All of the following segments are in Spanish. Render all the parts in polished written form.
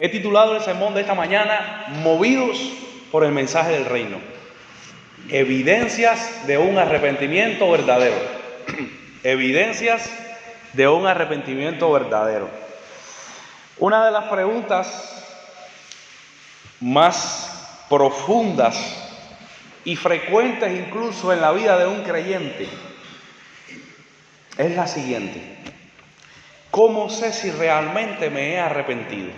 He titulado el sermón de esta mañana, Movidos por el mensaje del reino. Evidencias de un arrepentimiento verdadero. Evidencias de un arrepentimiento verdadero. Una de las preguntas más profundas y frecuentes incluso en la vida de un creyente es la siguiente: ¿cómo sé si realmente me he arrepentido?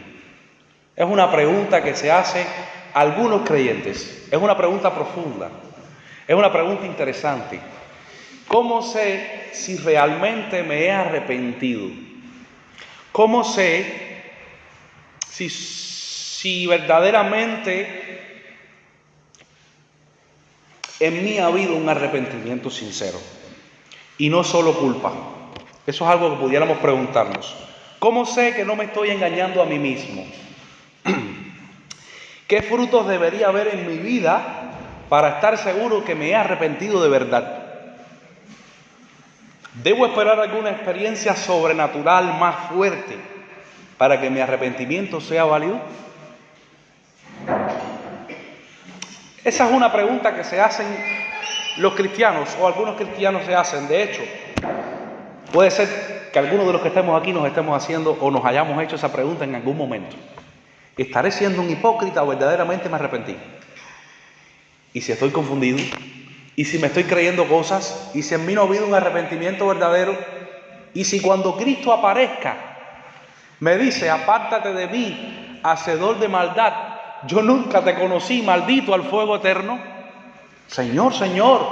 Es una pregunta que se hace a algunos creyentes. Es una pregunta profunda. Es una pregunta interesante. ¿Cómo sé si realmente me he arrepentido? ¿Cómo sé si verdaderamente en mí ha habido un arrepentimiento sincero y no solo culpa? Eso es algo que pudiéramos preguntarnos. ¿Cómo sé que no me estoy engañando a mí mismo? ¿Qué frutos debería haber en mi vida para estar seguro que me he arrepentido de verdad? ¿Debo esperar alguna experiencia sobrenatural más fuerte para que mi arrepentimiento sea válido? Esa es una pregunta que se hacen los cristianos, o algunos cristianos se hacen. De hecho, puede ser que algunos de los que estemos aquí nos estemos haciendo o nos hayamos hecho esa pregunta en algún momento. ¿Estaré siendo un hipócrita o verdaderamente me arrepentí? ¿Y si estoy confundido? ¿Y si me estoy creyendo cosas? ¿Y si en mí no ha habido un arrepentimiento verdadero? ¿Y si cuando Cristo aparezca me dice: apártate de mí, hacedor de maldad, yo nunca te conocí, maldito al fuego eterno? Señor, Señor,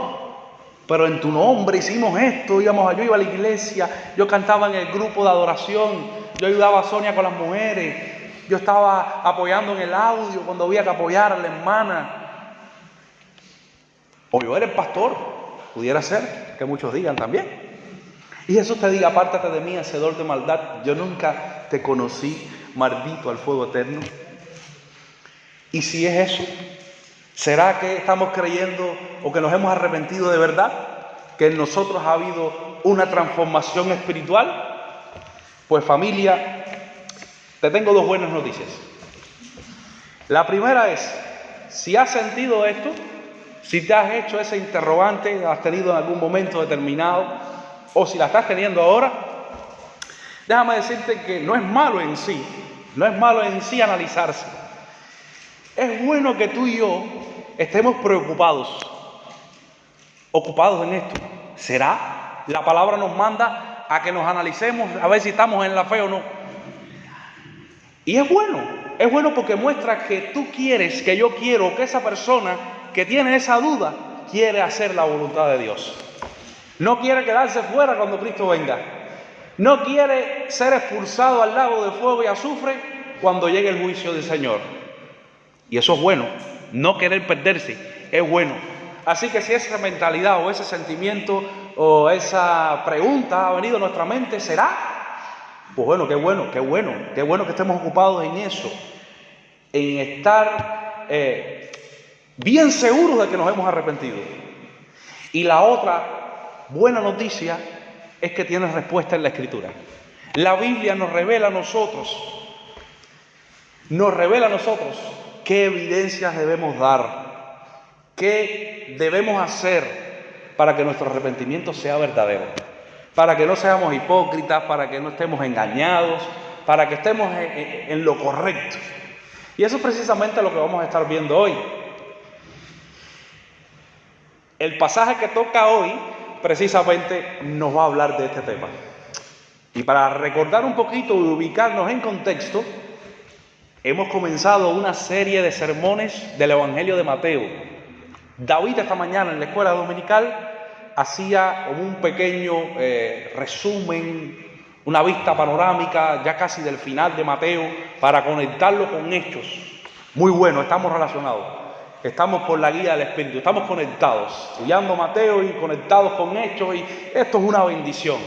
pero en tu nombre hicimos esto, yo iba a la iglesia, yo cantaba en el grupo de adoración, yo ayudaba a Sonia con las mujeres, yo estaba apoyando en el audio cuando había que apoyar a la hermana. O yo era el pastor, pudiera ser que muchos digan también. Y Jesús te diga: apártate de mí, hacedor de maldad, yo nunca te conocí, maldito al fuego eterno. Y si es eso, ¿será que estamos creyendo o que nos hemos arrepentido de verdad? ¿Que en nosotros ha habido una transformación espiritual? Pues familia, te tengo dos buenas noticias. La primera es: si has sentido esto, si te has hecho ese interrogante, has tenido en algún momento determinado, o si la estás teniendo ahora, déjame decirte que no es malo en sí, analizarse. Es bueno que tú y yo estemos ocupados en esto. ¿Será? La palabra nos manda a que nos analicemos a ver si estamos en la fe o no. Y es bueno porque muestra que tú quieres, que yo quiero, que esa persona que tiene esa duda quiere hacer la voluntad de Dios. No quiere quedarse fuera cuando Cristo venga. No quiere ser expulsado al lago de fuego y azufre cuando llegue el juicio del Señor. Y eso es bueno. No querer perderse es bueno. Así que si esa mentalidad o ese sentimiento o esa pregunta ha venido a nuestra mente, ¿será? Pues bueno, qué bueno que estemos ocupados en eso, en estar bien seguros de que nos hemos arrepentido. Y la otra buena noticia es que tiene respuesta en la Escritura. La Biblia nos revela a nosotros qué evidencias debemos dar, qué debemos hacer para que nuestro arrepentimiento sea verdadero, para que no seamos hipócritas, para que no estemos engañados, para que estemos en lo correcto. Y eso es precisamente lo que vamos a estar viendo hoy. El pasaje que toca hoy precisamente nos va a hablar de este tema. Y para recordar un poquito y ubicarnos en contexto, hemos comenzado una serie de sermones del Evangelio de Mateo. David esta mañana en la escuela dominical hacía como un pequeño resumen, una vista panorámica ya casi del final de Mateo para conectarlo con Hechos. Muy bueno, estamos relacionados. Estamos por la guía del Espíritu, estamos conectados, estudiando Mateo y conectados con Hechos, y esto es una bendición.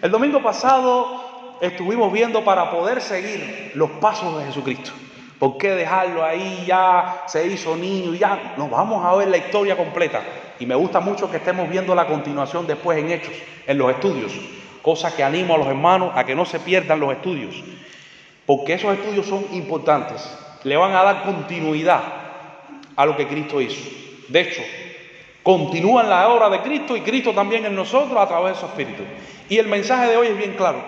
El domingo pasado estuvimos viendo para poder seguir los pasos de Jesucristo. ¿Por qué dejarlo ahí? Ya se hizo niño y ya nos vamos a ver la historia completa. Y me gusta mucho que estemos viendo la continuación después en Hechos, en los estudios. Cosa que animo a los hermanos a que no se pierdan los estudios. porque esos estudios son importantes. Le van a dar continuidad a lo que Cristo hizo. De hecho, continúan la obra de Cristo y Cristo también en nosotros a través de su Espíritu. Y el mensaje de hoy es bien claro,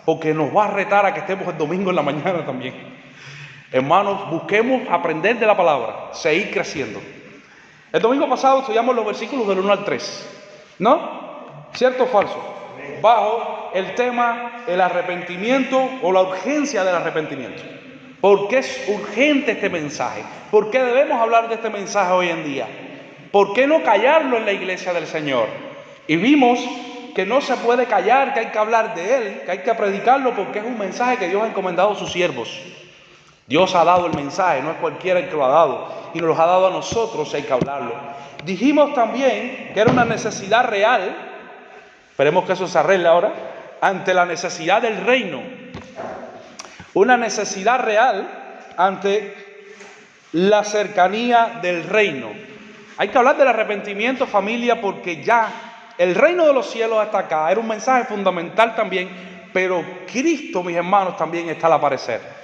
porque nos va a retar a que estemos el domingo en la mañana también. Hermanos, busquemos aprender de la palabra, seguir creciendo. El domingo pasado estudiamos los versículos del 1 al 3, ¿no? ¿Cierto o falso? Bajo el tema el arrepentimiento o la urgencia del arrepentimiento. ¿Por qué es urgente este mensaje? ¿Por qué debemos hablar de este mensaje hoy en día? ¿Por qué no callarlo en la iglesia del Señor? Y vimos que no se puede callar, que hay que hablar de Él, que hay que predicarlo porque es un mensaje que Dios ha encomendado a sus siervos. Dios ha dado el mensaje, no es cualquiera el que lo ha dado, y nos lo ha dado a nosotros, hay que hablarlo. Dijimos también que era una necesidad real, esperemos que eso se arregle ahora, ante la necesidad del reino. Una necesidad real ante la cercanía del reino. Hay que hablar del arrepentimiento, familia, porque ya el reino de los cielos está acá. Era un mensaje fundamental también, pero Cristo, mis hermanos, también está al aparecer.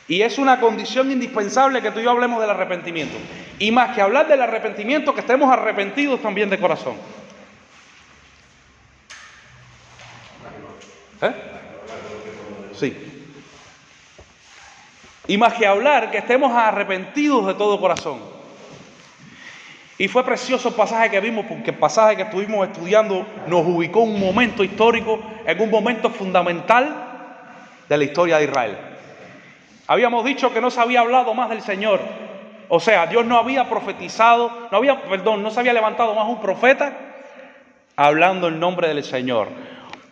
Y es una condición indispensable que tú y yo hablemos del arrepentimiento. Y más que hablar del arrepentimiento, que estemos arrepentidos también de corazón. Sí. Y más que hablar, que estemos arrepentidos de todo corazón. Y fue precioso el pasaje que vimos, porque el pasaje que estuvimos estudiando nos ubicó en un momento histórico, en un momento fundamental de la historia de Israel. Habíamos dicho que no se había hablado más del Señor. O sea, Dios no había profetizado, no se había levantado más un profeta hablando en nombre del Señor.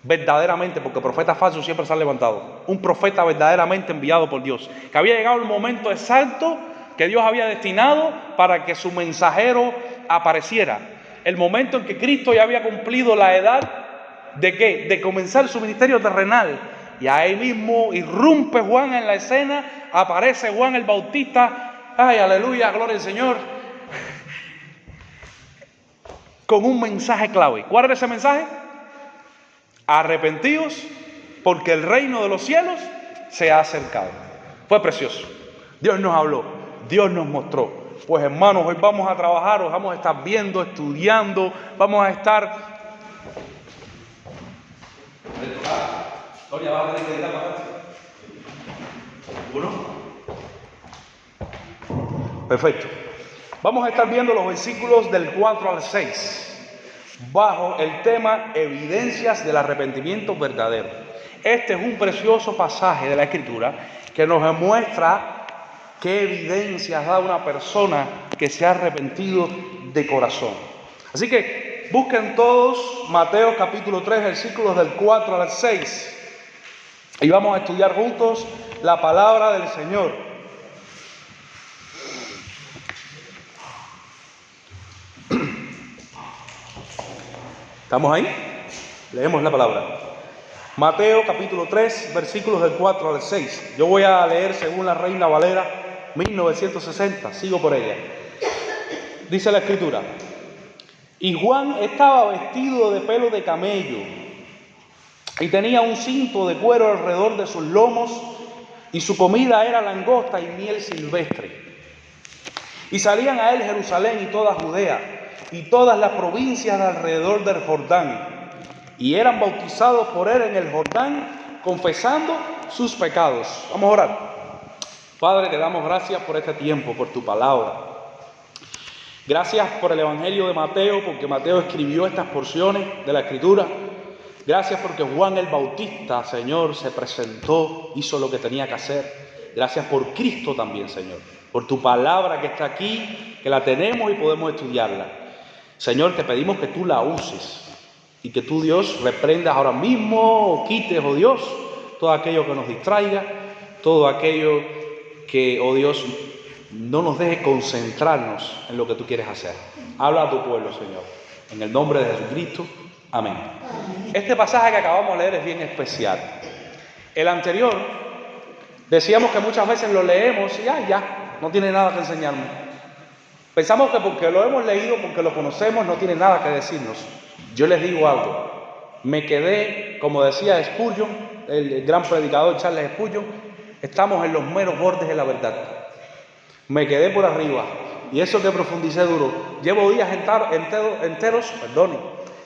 Verdaderamente, porque profetas falsos siempre se han levantado. Un profeta verdaderamente enviado por Dios. Que había llegado el momento exacto que Dios había destinado para que su mensajero apareciera. El momento en que Cristo ya había cumplido la edad ¿de qué? De comenzar su ministerio terrenal. Y ahí mismo irrumpe Juan en la escena, aparece Juan el Bautista, ¡ay, aleluya, gloria al Señor! Con un mensaje clave. ¿Cuál era ese mensaje? Arrepentidos, porque el reino de los cielos se ha acercado. Fue precioso. Dios nos habló, Dios nos mostró. Pues hermanos, hoy vamos a trabajar, hoy vamos a estar viendo, estudiando, vamos a estar... Perfecto. Vamos a estar viendo los versículos del 4 al 6, bajo el tema evidencias del arrepentimiento verdadero. Este es un precioso pasaje de la Escritura que nos demuestra qué evidencias da una persona que se ha arrepentido de corazón. Así que busquen todos Mateo capítulo 3, versículos del 4 al 6. Y vamos a estudiar juntos la palabra del Señor. ¿Estamos ahí? Leemos la palabra. Mateo capítulo 3, versículos del 4 al 6. Yo voy a leer según la Reina Valera 1960. Sigo por ella. Dice la Escritura. Y Juan estaba vestido de pelo de camello y tenía un cinto de cuero alrededor de sus lomos, y su comida era langosta y miel silvestre. Y salían a él Jerusalén y toda Judea y todas las provincias de alrededor del Jordán, y eran bautizados por él en el Jordán, confesando sus pecados. Vamos a orar. Padre, te damos gracias por este tiempo, por tu palabra. Gracias por el Evangelio de Mateo, porque Mateo escribió estas porciones de la Escritura. Gracias porque Juan el Bautista, Señor, se presentó, hizo lo que tenía que hacer. Gracias por Cristo también, Señor, por tu palabra que está aquí, que la tenemos y podemos estudiarla. Señor, te pedimos que tú la uses y que tú, Dios, reprendas ahora mismo, o quites, oh Dios, todo aquello que nos distraiga, todo aquello que, oh Dios, no nos deje concentrarnos en lo que tú quieres hacer. Habla a tu pueblo, Señor, en el nombre de Jesucristo. Amén. Este pasaje que acabamos de leer es bien especial. El anterior, decíamos que muchas veces lo leemos y ya, no tiene nada que enseñarnos. Pensamos que porque lo hemos leído, porque lo conocemos, no tiene nada que decirnos. Yo les digo algo. Me quedé, como decía Spurgeon, el gran predicador Charles Spurgeon, estamos en los meros bordes de la verdad. Me quedé por arriba y eso que profundicé duro. Llevo días enteros,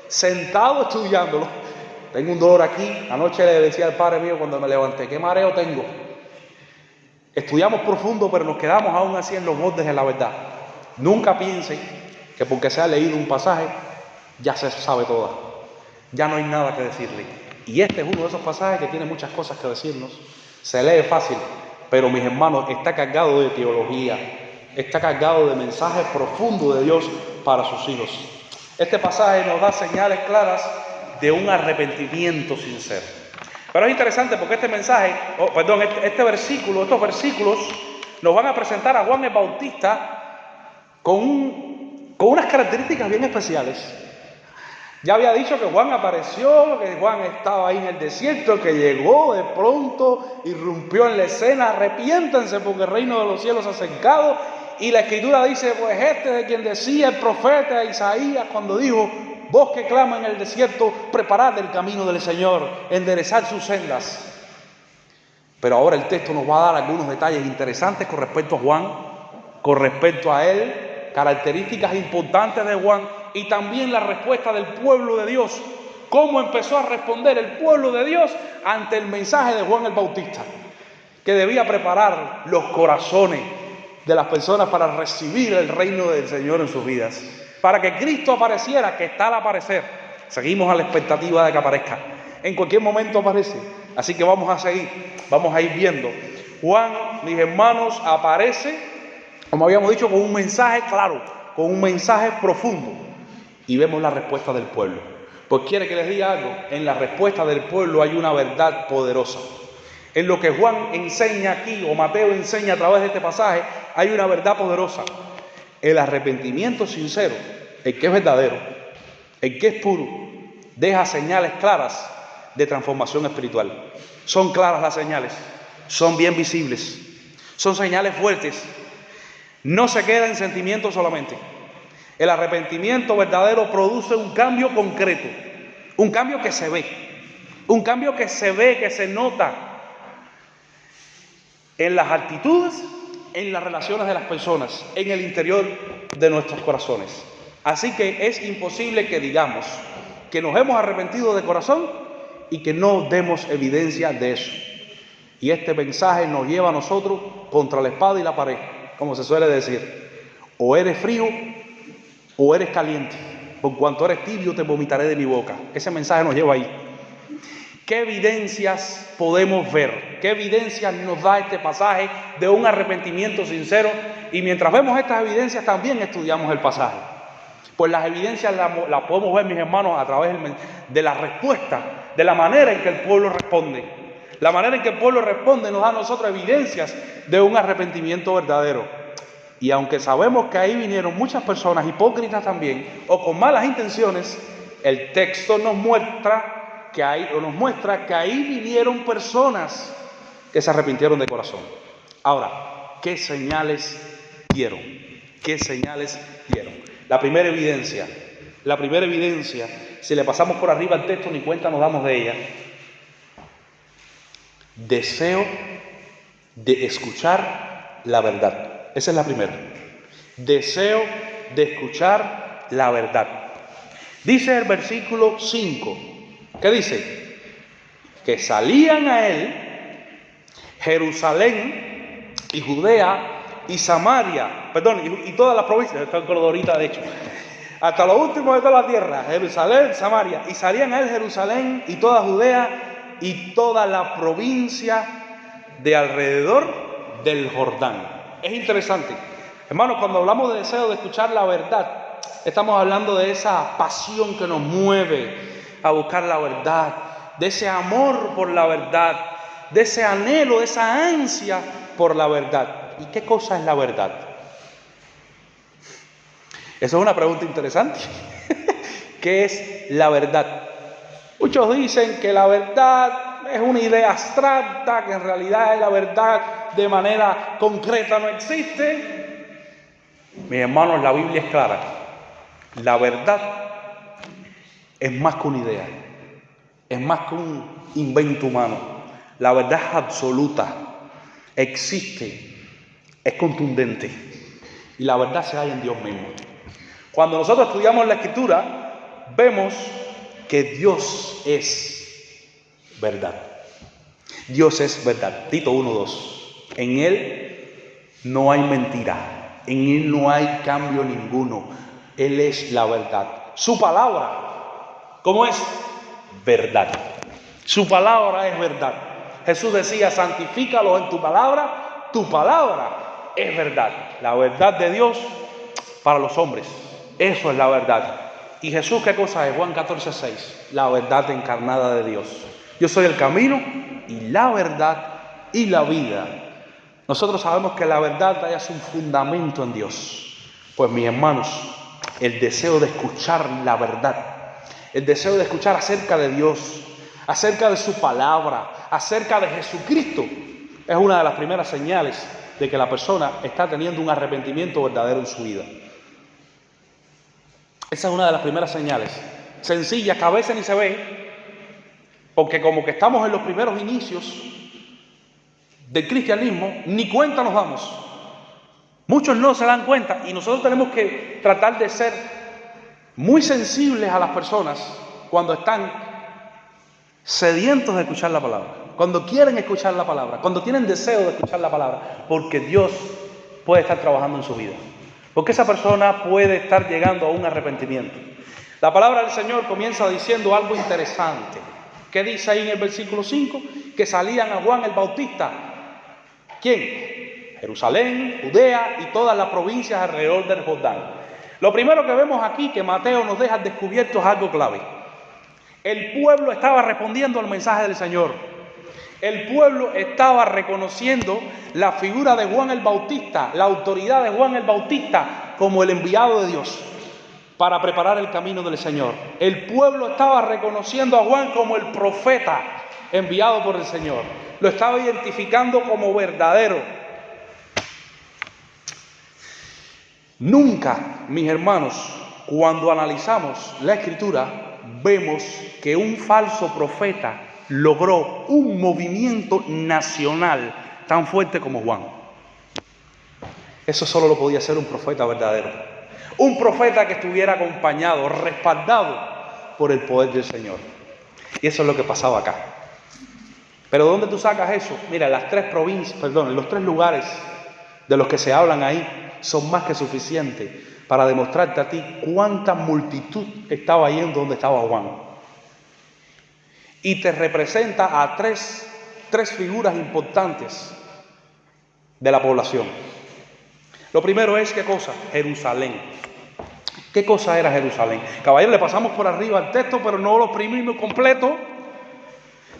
sentado estudiándolo. Tengo un dolor aquí. Anoche le decía al padre mío cuando me levanté, qué mareo tengo. Estudiamos profundo, pero nos quedamos aún así en los bordes de la verdad. Nunca piensen que porque se ha leído un pasaje ya se sabe toda. Ya no hay nada que decirle. Y este es uno de esos pasajes que tiene muchas cosas que decirnos. Se lee fácil, pero mis hermanos, está cargado de teología, está cargado de mensajes profundos de Dios para sus hijos. Este pasaje nos da señales claras de un arrepentimiento sincero. Pero es interesante porque este versículo, estos versículos nos van a presentar a Juan el Bautista con unas características bien especiales. Ya había dicho que Juan apareció, que Juan estaba ahí en el desierto, que llegó de pronto, irrumpió en la escena, arrepiéntense porque el reino de los cielos se ha acercado. Y la Escritura dice, pues este de quien decía el profeta Isaías cuando dijo, vos que clama en el desierto, preparad el camino del Señor, enderezad sus sendas. Pero ahora el texto nos va a dar algunos detalles interesantes con respecto a Juan, con respecto a él, características importantes de Juan y también la respuesta del pueblo de Dios. Cómo empezó a responder el pueblo de Dios ante el mensaje de Juan el Bautista, que debía preparar los corazones de las personas para recibir el reino del Señor en sus vidas. Para que Cristo apareciera, que está al aparecer. Seguimos a la expectativa de que aparezca. En cualquier momento aparece. Así que vamos a ir viendo. Juan, mis hermanos, aparece, como habíamos dicho, con un mensaje claro, con un mensaje profundo. Y vemos la respuesta del pueblo. Pues quiere que les diga algo. En la respuesta del pueblo hay una verdad poderosa. En lo que Juan enseña aquí, o Mateo enseña a través de este pasaje, hay una verdad poderosa. El arrepentimiento sincero, el que es verdadero, el que es puro, deja señales claras de transformación espiritual. Son claras las señales, son bien visibles, son señales fuertes. No se queda en sentimientos solamente. El arrepentimiento verdadero produce un cambio concreto, un cambio que se ve, que se nota en las actitudes, en las relaciones de las personas, en el interior de nuestros corazones. Así que es imposible que digamos que nos hemos arrepentido de corazón y que no demos evidencia de eso. Y este mensaje nos lleva a nosotros contra la espada y la pared, como se suele decir. O eres frío o eres caliente. Por cuanto eres tibio te vomitaré de mi boca. Ese mensaje nos lleva ahí. ¿Qué evidencias podemos ver? ¿Qué evidencias nos da este pasaje de un arrepentimiento sincero? Y mientras vemos estas evidencias también estudiamos el pasaje. Pues las evidencias las podemos ver, mis hermanos, a través de la respuesta, de la manera en que el pueblo responde. La manera en que el pueblo responde nos da a nosotros evidencias de un arrepentimiento verdadero. Y aunque sabemos que ahí vinieron muchas personas hipócritas también, o con malas intenciones, el texto nos muestra que ahí vinieron personas que se arrepintieron de corazón. Ahora, ¿qué señales dieron? ¿Qué señales dieron? La primera evidencia, si le pasamos por arriba al texto, ni cuenta nos damos de ella. Deseo de escuchar la verdad. Esa es la primera. Deseo de escuchar la verdad. Dice el versículo 5. ¿Qué dice? Que salían a él Jerusalén y Judea y Samaria, y todas las provincias, está en Cordorita de hecho, hasta lo último de toda la tierra, Jerusalén, Samaria, y salían a él Jerusalén y toda Judea y toda la provincia de alrededor del Jordán. Es interesante, hermanos, cuando hablamos de deseo de escuchar la verdad, estamos hablando de esa pasión que nos mueve a buscar la verdad, de ese amor por la verdad, de ese anhelo, de esa ansia por la verdad. ¿Y qué cosa es la verdad? Esa es una pregunta interesante. ¿Qué es la verdad? Muchos dicen que la verdad es una idea abstracta, que en realidad la verdad de manera concreta no existe. Mis hermanos, la Biblia es clara. La verdad es más que una idea, es más que un invento humano. La verdad es absoluta. existe, es contundente. Y la verdad se halla en Dios mismo. Cuando nosotros estudiamos la Escritura, vemos que Dios es verdad. Dios es verdad. Tito 1:2. En Él no hay mentira. En Él no hay cambio ninguno. Él es la verdad. Su palabra, ¿cómo es? Verdad. Su palabra es verdad. Jesús decía, santifícalos en tu palabra es verdad. La verdad de Dios para los hombres. Eso es la verdad. ¿Y Jesús qué cosa es? Juan 14:6. La verdad encarnada de Dios. Yo soy el camino y la verdad y la vida. Nosotros sabemos que la verdad haya un fundamento en Dios. Pues mis hermanos, el deseo de escuchar la verdad, el deseo de escuchar acerca de Dios, acerca de su palabra, acerca de Jesucristo, es una de las primeras señales de que la persona está teniendo un arrepentimiento verdadero en su vida. Esa es una de las primeras señales, sencilla, que a veces ni se ve, porque como que estamos en los primeros inicios del cristianismo, ni cuenta nos damos. Muchos no se dan cuenta y nosotros tenemos que tratar de ser muy sensibles a las personas cuando están sedientos de escuchar la palabra, cuando quieren escuchar la palabra, cuando tienen deseo de escuchar la palabra, porque Dios puede estar trabajando en su vida, porque esa persona puede estar llegando a un arrepentimiento. La palabra del Señor comienza diciendo algo interesante. ¿Qué dice ahí en el versículo 5? Que salían a Juan el Bautista. ¿Quién? Jerusalén, Judea y todas las provincias alrededor del Jordán. Lo primero que vemos aquí, que Mateo nos deja descubierto, es algo clave. El pueblo estaba respondiendo al mensaje del Señor. El pueblo estaba reconociendo la figura de Juan el Bautista, la autoridad de Juan el Bautista como el enviado de Dios para preparar el camino del Señor. El pueblo estaba reconociendo a Juan como el profeta enviado por el Señor. Lo estaba identificando como verdadero. Nunca, mis hermanos, cuando analizamos la Escritura, vemos que un falso profeta logró un movimiento nacional tan fuerte como Juan. Eso solo lo podía hacer un profeta verdadero. Un profeta que estuviera acompañado, respaldado por el poder del Señor. Y eso es lo que pasaba acá. Pero ¿dónde tú sacas eso? Mira, los tres lugares de los que se hablan ahí son más que suficientes para demostrarte a ti cuánta multitud estaba yendo donde estaba Juan. Y te representa a tres figuras importantes de la población. Lo primero es, ¿qué cosa? Jerusalén. ¿Qué cosa era Jerusalén? Caballero, le pasamos por arriba al texto, pero no lo exprimimos completo.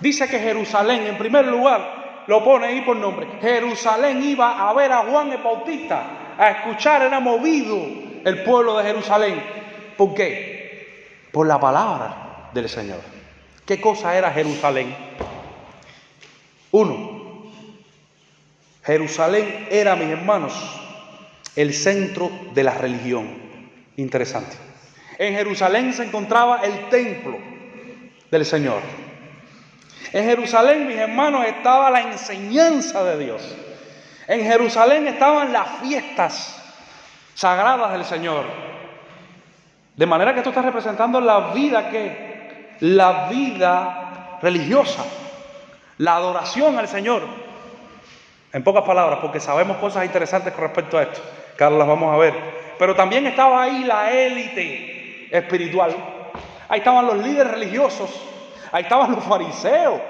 Dice que Jerusalén, en primer lugar, lo pone ahí por nombre. Jerusalén iba a ver a Juan el Bautista, a escuchar, era movido el pueblo de Jerusalén. ¿Por qué? Por la palabra del Señor. ¿Qué cosa era Jerusalén? 1. Jerusalén era, mis hermanos, el centro de la religión. Interesante. En Jerusalén se encontraba el templo del Señor. En Jerusalén, mis hermanos, estaba la enseñanza de Dios. En Jerusalén estaban las fiestas sagradas del Señor. De manera que esto está representando la vida la vida religiosa, la adoración al Señor. En pocas palabras, porque sabemos cosas interesantes con respecto a esto, que ahora las vamos a ver. Pero también estaba ahí la élite espiritual. Ahí estaban los líderes religiosos. Ahí estaban los fariseos.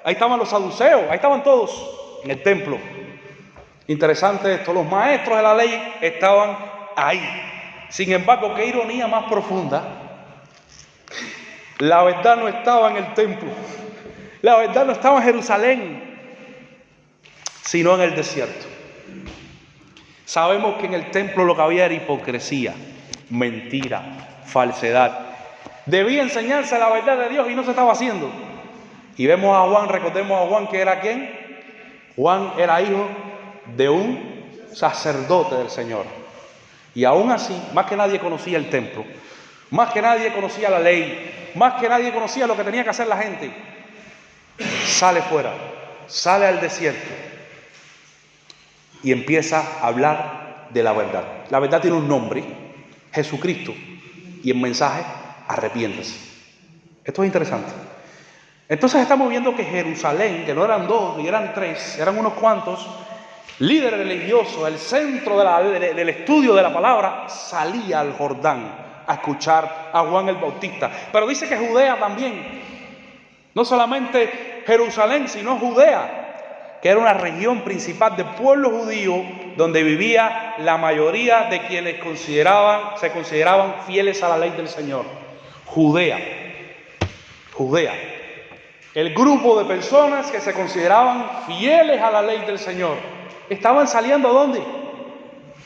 Ahí estaban los saduceos. Ahí estaban todos en el templo. Interesante esto. Los maestros de la ley estaban ahí. Sin embargo, qué ironía más profunda. La verdad no estaba en el templo. La verdad no estaba en Jerusalén, sino en el desierto. Sabemos que en el templo lo que había era hipocresía, mentira, falsedad. Debía enseñarse la verdad de Dios y no se estaba haciendo. Y vemos a Juan, recordemos a Juan, que era ¿quién? Juan era hijo de un sacerdote del Señor. Y aún así, más que nadie conocía el templo, más que nadie conocía la ley, más que nadie conocía lo que tenía que hacer la gente, sale fuera, sale al desierto y empieza a hablar de la verdad. La verdad tiene un nombre, Jesucristo, y el mensaje, arrepiéntase. Esto es interesante. Entonces estamos viendo que Jerusalén, que no eran 2 ni eran 3, eran unos cuantos líderes religiosos, el centro del estudio de la palabra, salía al Jordán a escuchar a Juan el Bautista. Pero dice que Judea también, no solamente Jerusalén, sino Judea, que era una región principal del pueblo judío donde vivía la mayoría de quienes se consideraban fieles a la ley del Señor. Judea. El grupo de personas que se consideraban fieles a la ley del Señor estaban saliendo ¿a dónde?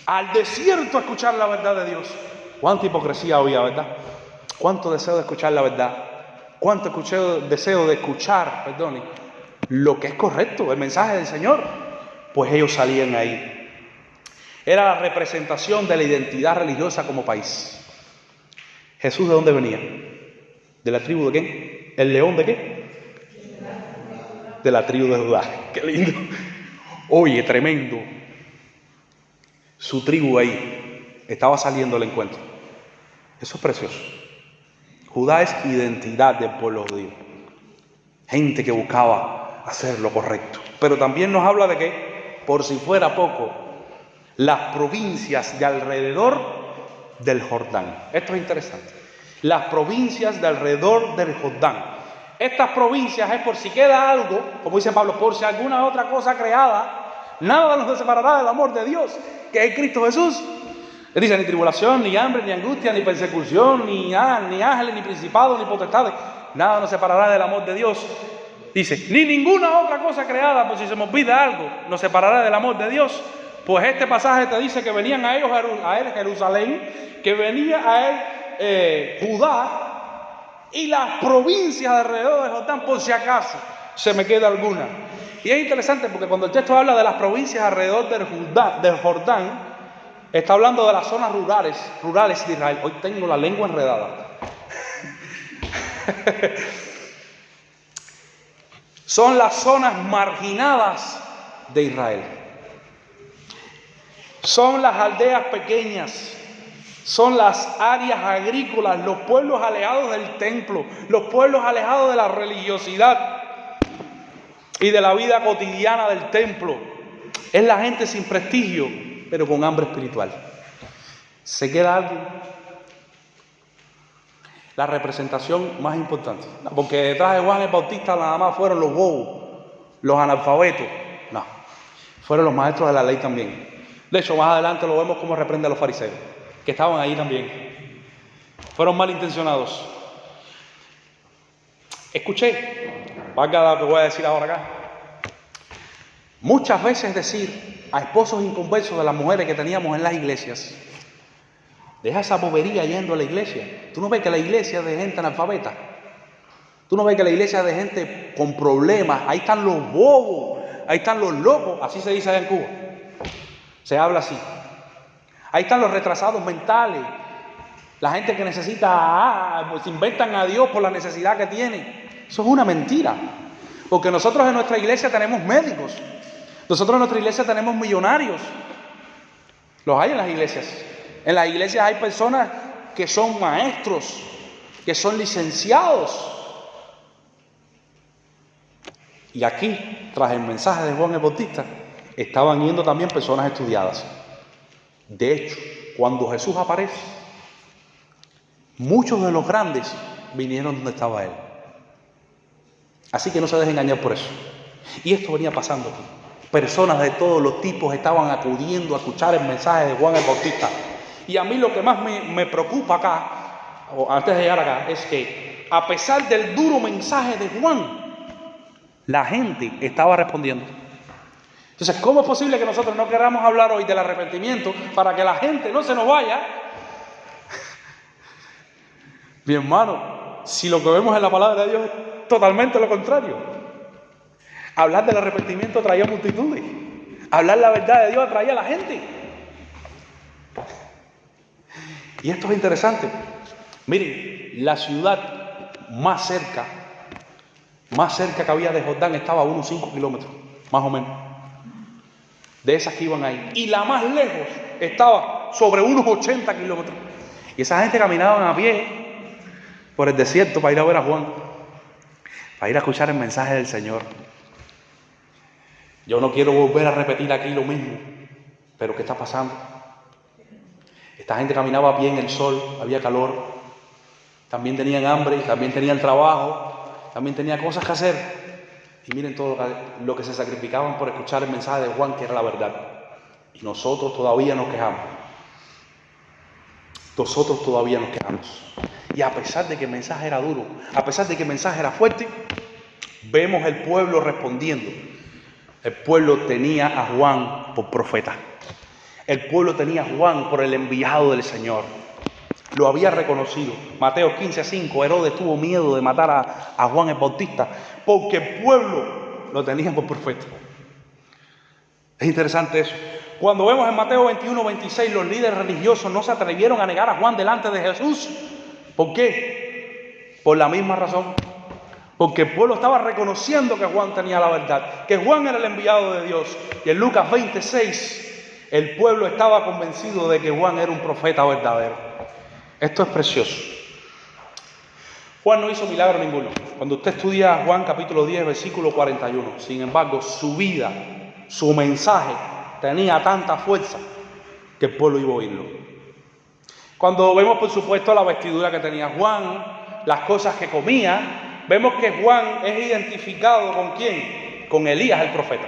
Al desierto a escuchar la verdad de Dios. Cuánta hipocresía había, ¿verdad? Cuánto deseo de escuchar la verdad. Cuánto deseo de escuchar, lo que es correcto, el mensaje del Señor. Pues ellos salían ahí. Era la representación de la identidad religiosa como país. ¿Jesús de dónde venía? ¿De la tribu de quién? ¿El león de qué? De la tribu de Judá. ¡Qué lindo! Oye, tremendo. Su tribu ahí estaba saliendo al encuentro. Eso es precioso. Judá es identidad del pueblo judío. Gente que buscaba hacer lo correcto. Pero también nos habla de que, por si fuera poco, las provincias de alrededor del Jordán. Esto es interesante. Las provincias de alrededor del Jordán. Estas provincias es por si queda algo, como dice Pablo, por si alguna otra cosa creada, nada nos separará del amor de Dios, que es Cristo Jesús. Él dice, ni tribulación, ni hambre, ni angustia, ni persecución, ni ángeles, ni principados, ni potestades, nada nos separará del amor de Dios. Dice, ni ninguna otra cosa creada, por si se me olvida algo, nos separará del amor de Dios. Pues este pasaje te dice que venían a él Jerusalén, que venía a él Judá, y las provincias alrededor de Jordán, por si acaso se me queda alguna. Y es interesante porque cuando el texto habla de las provincias alrededor del Jordán, está hablando de las zonas rurales de Israel. Hoy tengo la lengua enredada. Son las zonas marginadas de Israel. Son las aldeas pequeñas. Son las áreas agrícolas, los pueblos alejados del templo, los pueblos alejados de la religiosidad y de la vida cotidiana del templo. Es la gente sin prestigio, pero con hambre espiritual. ¿Se queda algo? La representación más importante. Porque detrás de Juan el Bautista nada más fueron los bobos, los analfabetos. No, fueron los maestros de la ley también. De hecho, más adelante lo vemos como reprende a los fariseos, que estaban ahí también. Fueron malintencionados. Escuché, valga lo que voy a decir ahora acá. Muchas veces decir a esposos inconversos de las mujeres que teníamos en las iglesias, deja esa bobería yendo a la iglesia. ¿Tú no ves que la iglesia es de gente analfabeta? ¿Tú no ves que la iglesia es de gente con problemas? Ahí están los bobos, ahí están los locos, así se dice allá en Cuba. Se habla así. Ahí están los retrasados mentales, la gente que necesita, pues inventan a Dios por la necesidad que tiene. Eso es una mentira, porque nosotros en nuestra iglesia tenemos médicos, nosotros en nuestra iglesia tenemos millonarios, los hay en las iglesias. En las iglesias hay personas que son maestros, que son licenciados. Y aquí, tras el mensaje de Juan el Bautista, estaban yendo también personas estudiadas. De hecho, cuando Jesús aparece, muchos de los grandes vinieron donde estaba Él. Así que no se dejen engañar por eso. Y esto venía pasando aquí. Personas de todos los tipos estaban acudiendo a escuchar el mensaje de Juan el Bautista. Y a mí lo que más me preocupa acá, o antes de llegar acá, es que a pesar del duro mensaje de Juan, la gente estaba respondiendo. Entonces, ¿cómo es posible que nosotros no queramos hablar hoy del arrepentimiento para que la gente no se nos vaya? Mi hermano, si lo que vemos en la palabra de Dios es totalmente lo contrario. Hablar del arrepentimiento atraía multitudes. Hablar la verdad de Dios atraía a la gente. Y esto es interesante. Miren, la ciudad más cerca que había de Jordán estaba a unos 5 kilómetros, más o menos. de esas que iban ahí. Y la más lejos estaba sobre unos 80 kilómetros. Y esa gente caminaba a pie por el desierto para ir a ver a Juan, para ir a escuchar el mensaje del Señor. Yo no quiero volver a repetir aquí lo mismo, pero ¿qué está pasando? Esta gente caminaba a pie en el sol, había calor, también tenían hambre, también tenían trabajo, también tenían cosas que hacer. Y miren todo lo que se sacrificaban por escuchar el mensaje de Juan, que era la verdad. Y nosotros todavía nos quejamos. Nosotros todavía nos quejamos. Y a pesar de que el mensaje era duro, a pesar de que el mensaje era fuerte, vemos el pueblo respondiendo. El pueblo tenía a Juan por profeta. El pueblo tenía a Juan por el enviado del Señor. Lo había reconocido. Mateo 15:5, Herodes tuvo miedo de matar a Juan el Bautista porque el pueblo lo tenía por profeta. Es interesante eso. Cuando vemos en Mateo 21:26, los líderes religiosos no se atrevieron a negar a Juan delante de Jesús. ¿Por qué? Por la misma razón. Porque el pueblo estaba reconociendo que Juan tenía la verdad, que Juan era el enviado de Dios. Y en Lucas 26, el pueblo estaba convencido de que Juan era un profeta verdadero. Esto es precioso. Juan no hizo milagro ninguno. Cuando usted estudia Juan capítulo 10, versículo 41, sin embargo, su vida, su mensaje tenía tanta fuerza que el pueblo iba a oírlo. Cuando vemos, por supuesto, la vestidura que tenía Juan, las cosas que comía, vemos que Juan es identificado ¿con quién? Con Elías el profeta.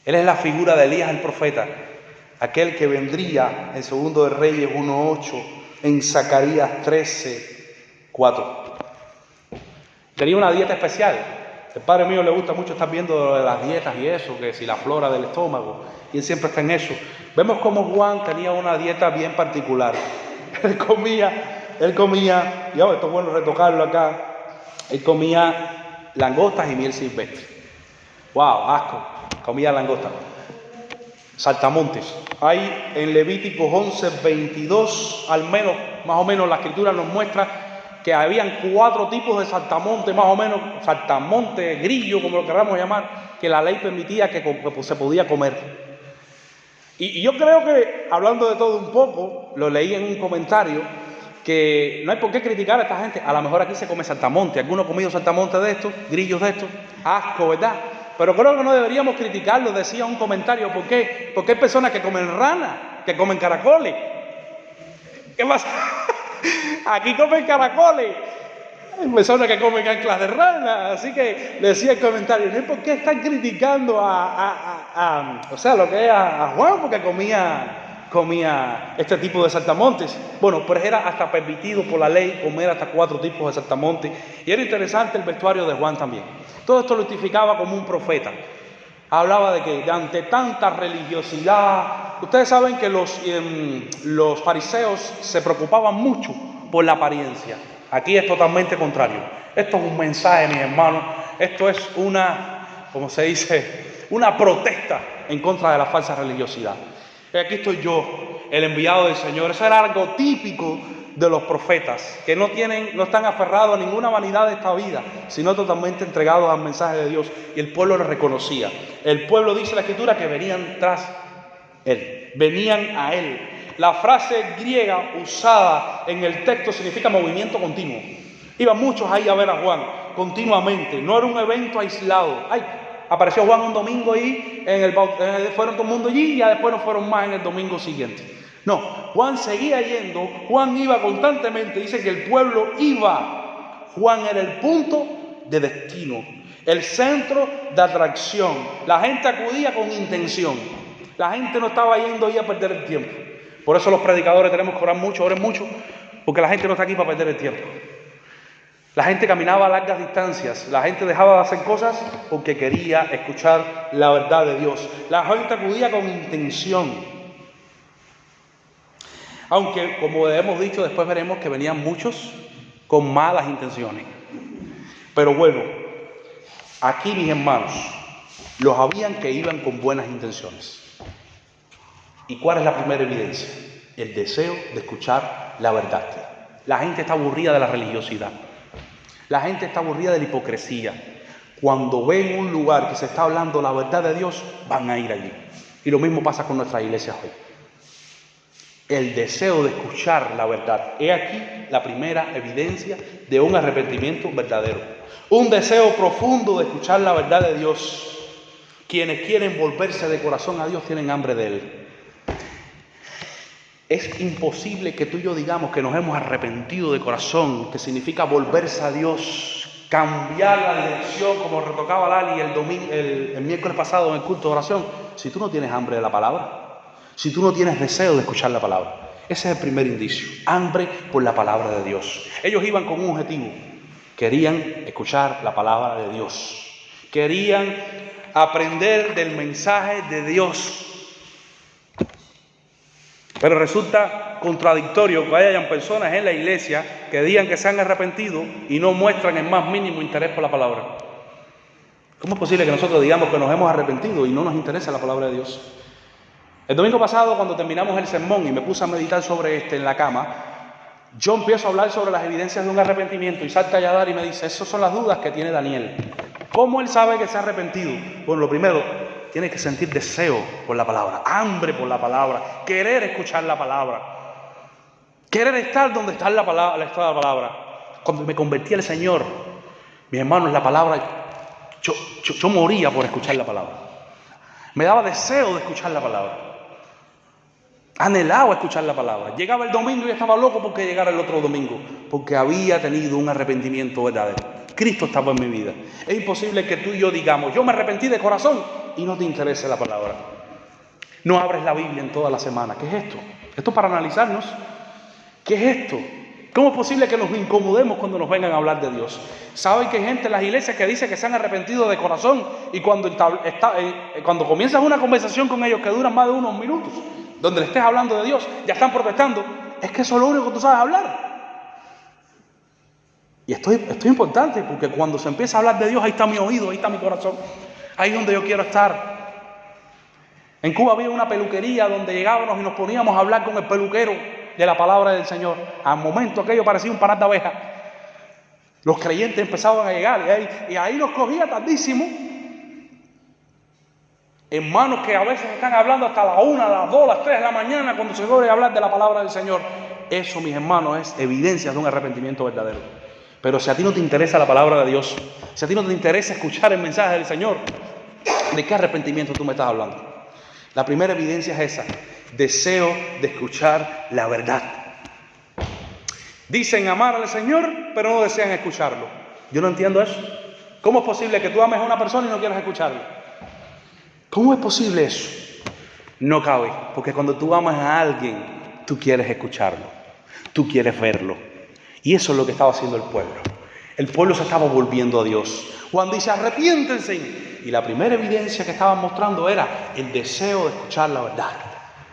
Él es la figura de Elías el profeta, aquel que vendría en 2 de Reyes 1:8, en Zacarías 13:4. Tenía una dieta especial. El padre mío le gusta mucho estar viendo las dietas y eso, que si la flora del estómago, y él siempre está en eso. Vemos cómo Juan tenía una dieta bien particular. Él comía, ya esto es bueno retocarlo acá, él comía langostas y miel silvestre. ¡Wow! Asco. Comía langostas. Saltamontes. Hay en Levíticos 11:22, al menos, más o menos, la escritura nos muestra que habían 4 tipos de saltamonte, más o menos, saltamonte, grillo, como lo queramos llamar, que la ley permitía que se podía comer. Y yo creo que, hablando de todo un poco, lo leí en un comentario, que no hay por qué criticar a esta gente. A lo mejor aquí se come saltamonte, alguno ha comido saltamonte de estos, grillos de estos, asco, ¿verdad? Pero creo que no deberíamos criticarlo, decía un comentario. ¿Por qué? Porque hay personas que comen rana, que comen caracoles. ¿Qué pasa? Aquí comen caracoles. Hay personas que comen anclas de rana. Así que decía el comentario, no hay por qué están criticando o sea, lo que es a Juan, porque comía este tipo de saltamontes. Bueno, pues era hasta permitido por la ley comer hasta 4 tipos de saltamontes. Y era interesante el vestuario de Juan también. Todo esto lo identificaba como un profeta. Hablaba de que ante tanta religiosidad, ustedes saben que los fariseos se preocupaban mucho por la apariencia. Aquí es totalmente contrario. Esto es un mensaje, mis hermanos. Esto es como se dice, una protesta en contra de la falsa religiosidad. Aquí estoy yo, el enviado del Señor. Eso era algo típico de los profetas, que no están aferrados a ninguna vanidad de esta vida, sino totalmente entregados al mensaje de Dios. Y el pueblo lo reconocía. El pueblo, dice la Escritura, que venían tras él, venían a él. La frase griega usada en el texto significa movimiento continuo. Iban muchos ahí a ver a Juan continuamente, no era un evento aislado. Apareció Juan un domingo ahí, fueron todo el mundo allí y ya después no fueron más en el domingo siguiente. No, Juan seguía yendo, Juan iba constantemente, dice que el pueblo iba. Juan era el punto de destino, el centro de atracción. La gente acudía con intención. La gente no estaba yendo ahí a perder el tiempo. Por eso los predicadores tenemos que orar mucho, oren mucho, porque la gente no está aquí para perder el tiempo. La gente caminaba a largas distancias, la gente dejaba de hacer cosas porque quería escuchar la verdad de Dios. La gente acudía con intención. Aunque, como hemos dicho, después veremos que venían muchos con malas intenciones. Pero bueno, aquí, mis hermanos, los habían que iban con buenas intenciones. ¿Y cuál es la primera evidencia? El deseo de escuchar la verdad. La gente está aburrida de la religiosidad. La gente está aburrida de la hipocresía. cuando ven un lugar que se está hablando la verdad de Dios, van a ir allí. Y lo mismo pasa con nuestras iglesias hoy. El deseo de escuchar la verdad. He aquí la primera evidencia de un arrepentimiento verdadero. Un deseo profundo de escuchar la verdad de Dios. Quienes quieren volverse de corazón a Dios tienen hambre de Él. Es imposible que tú y yo digamos que nos hemos arrepentido de corazón, que significa volverse a Dios, cambiar la dirección, como retocaba Lali el miércoles pasado en el culto de oración, si tú no tienes hambre de la palabra. Si tú no tienes deseo de escuchar la palabra. Ese es el primer indicio. Hambre por la palabra de Dios. Ellos iban con un objetivo. Querían escuchar la palabra de Dios. Querían aprender del mensaje de Dios. Pero resulta contradictorio que hayan personas en la iglesia que digan que se han arrepentido y no muestran el más mínimo interés por la palabra. ¿Cómo es posible que nosotros digamos que nos hemos arrepentido y no nos interesa la palabra de Dios? El domingo pasado, cuando terminamos el sermón y me puse a meditar sobre en la cama, yo empiezo a hablar sobre las evidencias de un arrepentimiento y salta Yadar y me dice, esas son las dudas que tiene Daniel. ¿Cómo él sabe que se ha arrepentido? Bueno, lo primero, tiene que sentir deseo por la palabra, hambre por la palabra, querer escuchar la palabra, querer estar donde está la palabra. Cuando me convertí al Señor, mis hermanos, la palabra, yo moría por escuchar la palabra. Me daba deseo de escuchar la palabra. Anhelaba escuchar la palabra. Llegaba el domingo y estaba loco porque llegara el otro domingo, porque había tenido un arrepentimiento verdadero. Cristo estaba en mi vida. Es imposible que tú y yo digamos, yo me arrepentí de corazón y no te interese la palabra. No abres la Biblia en toda la semana. ¿Qué es esto? Esto es para analizarnos. ¿Qué es esto? ¿Cómo es posible que nos incomodemos cuando nos vengan a hablar de Dios? ¿Saben que hay gente en las iglesias que dice que se han arrepentido de corazón y cuando comienzas una conversación con ellos que dura más de unos minutos, donde le estés hablando de Dios, ya están protestando? Es que eso es lo único que tú sabes hablar. Y esto es importante porque cuando se empieza a hablar de Dios, ahí está mi oído, ahí está mi corazón, ahí es donde yo quiero estar. En Cuba había una peluquería donde llegábamos y nos poníamos a hablar con el peluquero de la palabra del Señor. Al momento aquello parecía un panal de abejas. Los creyentes empezaban a llegar y ahí nos cogía tardísimo. Hermanos que a veces están hablando hasta las 1, las 2, las 3 de la mañana cuando se debe hablar de la palabra del Señor. Eso, mis hermanos, es evidencia de un arrepentimiento verdadero. Pero si a ti no te interesa la palabra de Dios, si a ti no te interesa escuchar el mensaje del Señor, ¿de qué arrepentimiento tú me estás hablando? La primera evidencia es esa: deseo de escuchar la verdad. Dicen amar al Señor, pero no desean escucharlo. Yo no entiendo eso. ¿Cómo es posible que tú ames a una persona y no quieras escucharlo? ¿Cómo es posible eso? No cabe, porque cuando tú amas a alguien, tú quieres escucharlo, tú quieres verlo. Y eso es lo que estaba haciendo el pueblo. El pueblo se estaba volviendo a Dios. Juan dice, arrepiéntense. Y la primera evidencia que estaban mostrando era el deseo de escuchar la verdad.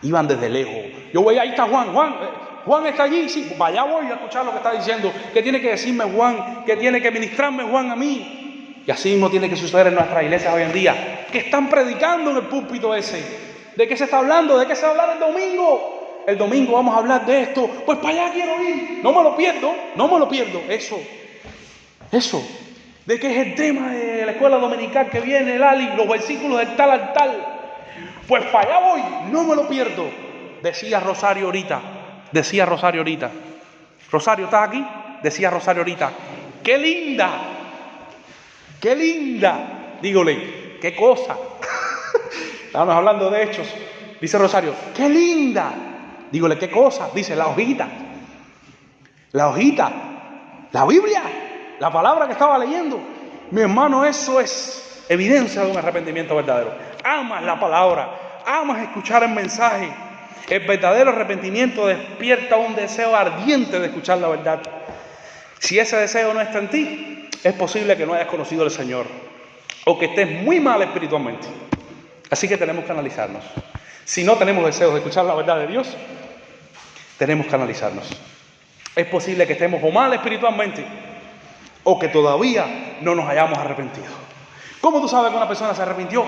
Iban desde lejos. Yo voy, ahí está Juan está allí. Sí, vaya voy a escuchar lo que está diciendo. ¿Qué tiene que decirme Juan? ¿Qué tiene que ministrarme Juan a mí? Y así mismo tiene que suceder en nuestras iglesias hoy en día, que están predicando en el púlpito ese. ¿De qué se está hablando? ¿De qué se va a hablar el domingo? El domingo vamos a hablar de esto. Pues para allá quiero ir. No me lo pierdo. Eso. ¿De qué es el tema de la escuela dominical que viene, Lali? Los versículos del tal al tal. Pues para allá voy. No me lo pierdo. Decía Rosario ahorita. Rosario, ¿estás aquí? Decía Rosario ahorita. ¡Qué linda! Dígole, ¿qué cosa? Estábamos hablando de hechos. Dice Rosario, ¡qué linda! Dígole, ¿qué cosa? Dice, la hojita, la Biblia, la palabra que estaba leyendo. Mi hermano, eso es evidencia de un arrepentimiento verdadero. Amas la palabra, amas escuchar el mensaje. El verdadero arrepentimiento despierta un deseo ardiente de escuchar la verdad. Si ese deseo no está en ti, es posible que no hayas conocido al Señor o que estés muy mal espiritualmente. Así que tenemos que analizarnos. Si no tenemos deseos de escuchar la verdad de Dios, tenemos que analizarnos. Es posible que estemos o mal espiritualmente o que todavía no nos hayamos arrepentido. ¿Cómo tú sabes que una persona se arrepintió?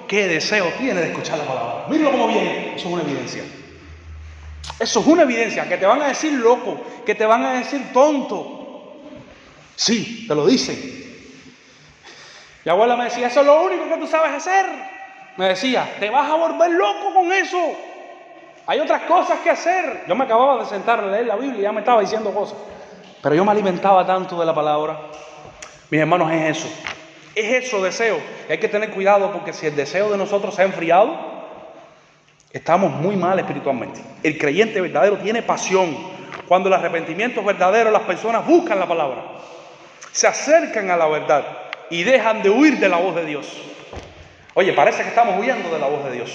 ¿Qué deseo tiene de escuchar la palabra? Míralo cómo viene. Eso es una evidencia. Eso es una evidencia. Que te van a decir loco, que te van a decir tonto. Sí, te lo dicen. Mi abuela me decía, eso es lo único que tú sabes hacer. Me decía, te vas a volver loco con eso. Hay otras cosas que hacer. Yo me acababa de sentar a leer la Biblia y ya me estaba diciendo cosas. Pero yo me alimentaba tanto de la palabra. Mis hermanos, es eso. Es eso, deseo. Y hay que tener cuidado porque si el deseo de nosotros se ha enfriado, estamos muy mal espiritualmente. El creyente verdadero tiene pasión. Cuando el arrepentimiento es verdadero, las personas buscan la palabra. Se acercan a la verdad y dejan de huir de la voz de Dios. Oye, parece que estamos huyendo de la voz de Dios.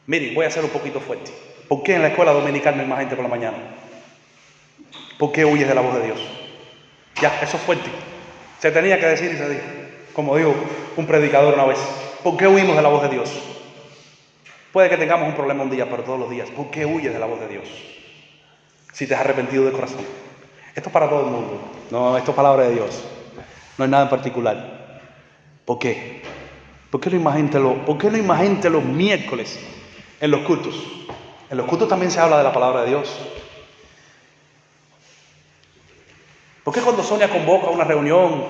Miren, voy a ser un poquito fuerte. ¿Por qué en la escuela dominical no hay más gente por la mañana? ¿Por qué huyes de la voz de Dios? Ya, eso es fuerte. Se tenía que decir y se dijo. Como dijo un predicador una vez. ¿Por qué huimos de la voz de Dios? Puede que tengamos un problema un día, pero todos los días. ¿Por qué huyes de la voz de Dios? Si te has arrepentido de corazón. Esto es para todo el mundo. No, esto es palabra de Dios. No hay nada en particular. ¿Por qué? ¿Por qué no hay más gente los miércoles en los cultos? En los cultos también se habla de la palabra de Dios. ¿Por qué cuando Sonia convoca una reunión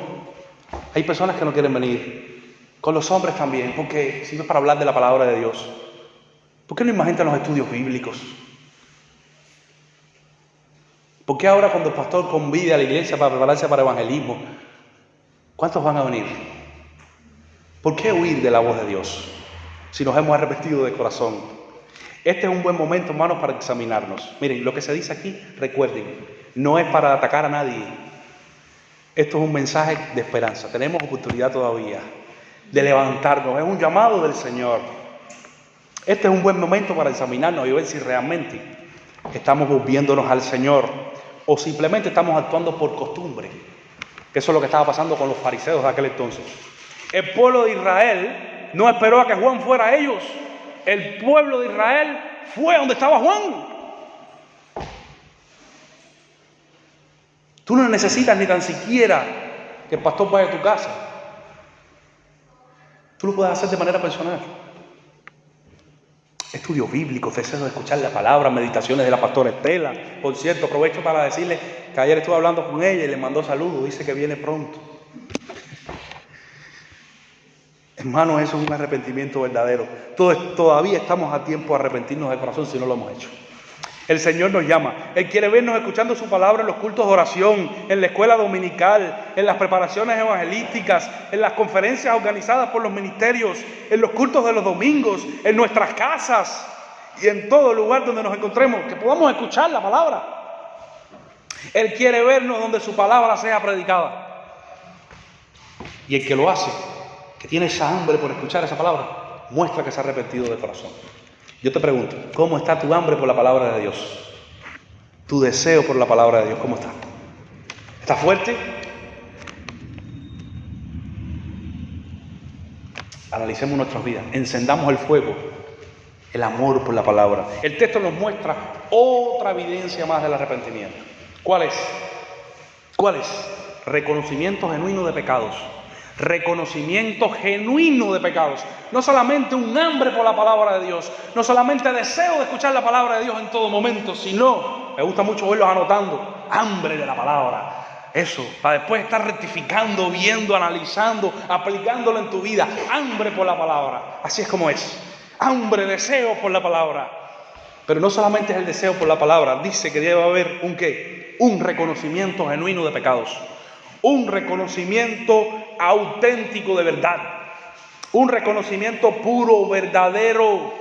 hay personas que no quieren venir? Con los hombres también, porque sirve para hablar de la palabra de Dios. ¿Por qué no hay más gente en los estudios bíblicos? ¿Por qué ahora cuando el pastor convide a la iglesia para prepararse para evangelismo, cuántos van a venir? ¿Por qué huir de la voz de Dios si nos hemos arrepentido de corazón? Este es un buen momento, hermanos, para examinarnos. Miren, lo que se dice aquí, recuerden, no es para atacar a nadie. Esto es un mensaje de esperanza. Tenemos oportunidad todavía de levantarnos. Es un llamado del Señor. Este es un buen momento para examinarnos y ver si realmente estamos volviéndonos al Señor o simplemente estamos actuando por costumbre. Eso es lo que estaba pasando con los fariseos de aquel entonces. El pueblo de Israel no esperó a que Juan fuera a ellos. El pueblo de Israel fue donde estaba Juan. Tú no necesitas ni tan siquiera que el pastor vaya a tu casa. Tú lo puedes hacer de manera personal. Estudios bíblicos, deseo de escuchar la palabra, meditaciones de la pastora Estela. Por cierto, aprovecho para decirle que ayer estuve hablando con ella y le mandó saludos. Dice que viene pronto. Hermanos, eso es un arrepentimiento verdadero. Todavía estamos a tiempo de arrepentirnos de corazón si no lo hemos hecho. El Señor nos llama. Él quiere vernos escuchando su palabra en los cultos de oración, en la escuela dominical, en las preparaciones evangelísticas, en las conferencias organizadas por los ministerios, en los cultos de los domingos, en nuestras casas y en todo lugar donde nos encontremos, que podamos escuchar la palabra. Él quiere vernos donde su palabra sea predicada. Y el que lo hace, que tiene esa hambre por escuchar esa palabra, muestra que se ha arrepentido de corazón. Yo te pregunto, ¿cómo está tu hambre por la palabra de Dios? Tu deseo por la palabra de Dios, ¿cómo está? ¿Está fuerte? Analicemos nuestras vidas, encendamos el fuego, el amor por la palabra. El texto nos muestra otra evidencia más del arrepentimiento. ¿Cuál es? ¿Cuál es? Reconocimiento genuino de pecados. Reconocimiento genuino de pecados. No solamente un hambre por la palabra de Dios, no solamente deseo de escuchar la palabra de Dios en todo momento, sino, me gusta mucho verlos anotando, hambre de la palabra. Eso, para después estar rectificando, viendo, analizando, aplicándolo en tu vida. Hambre por la palabra. Así es como es. Hambre, deseo por la palabra. Pero no solamente es el deseo por la palabra. Dice que debe haber un ¿qué? Un reconocimiento genuino de pecados. Un reconocimiento auténtico de verdad. Un reconocimiento puro, verdadero.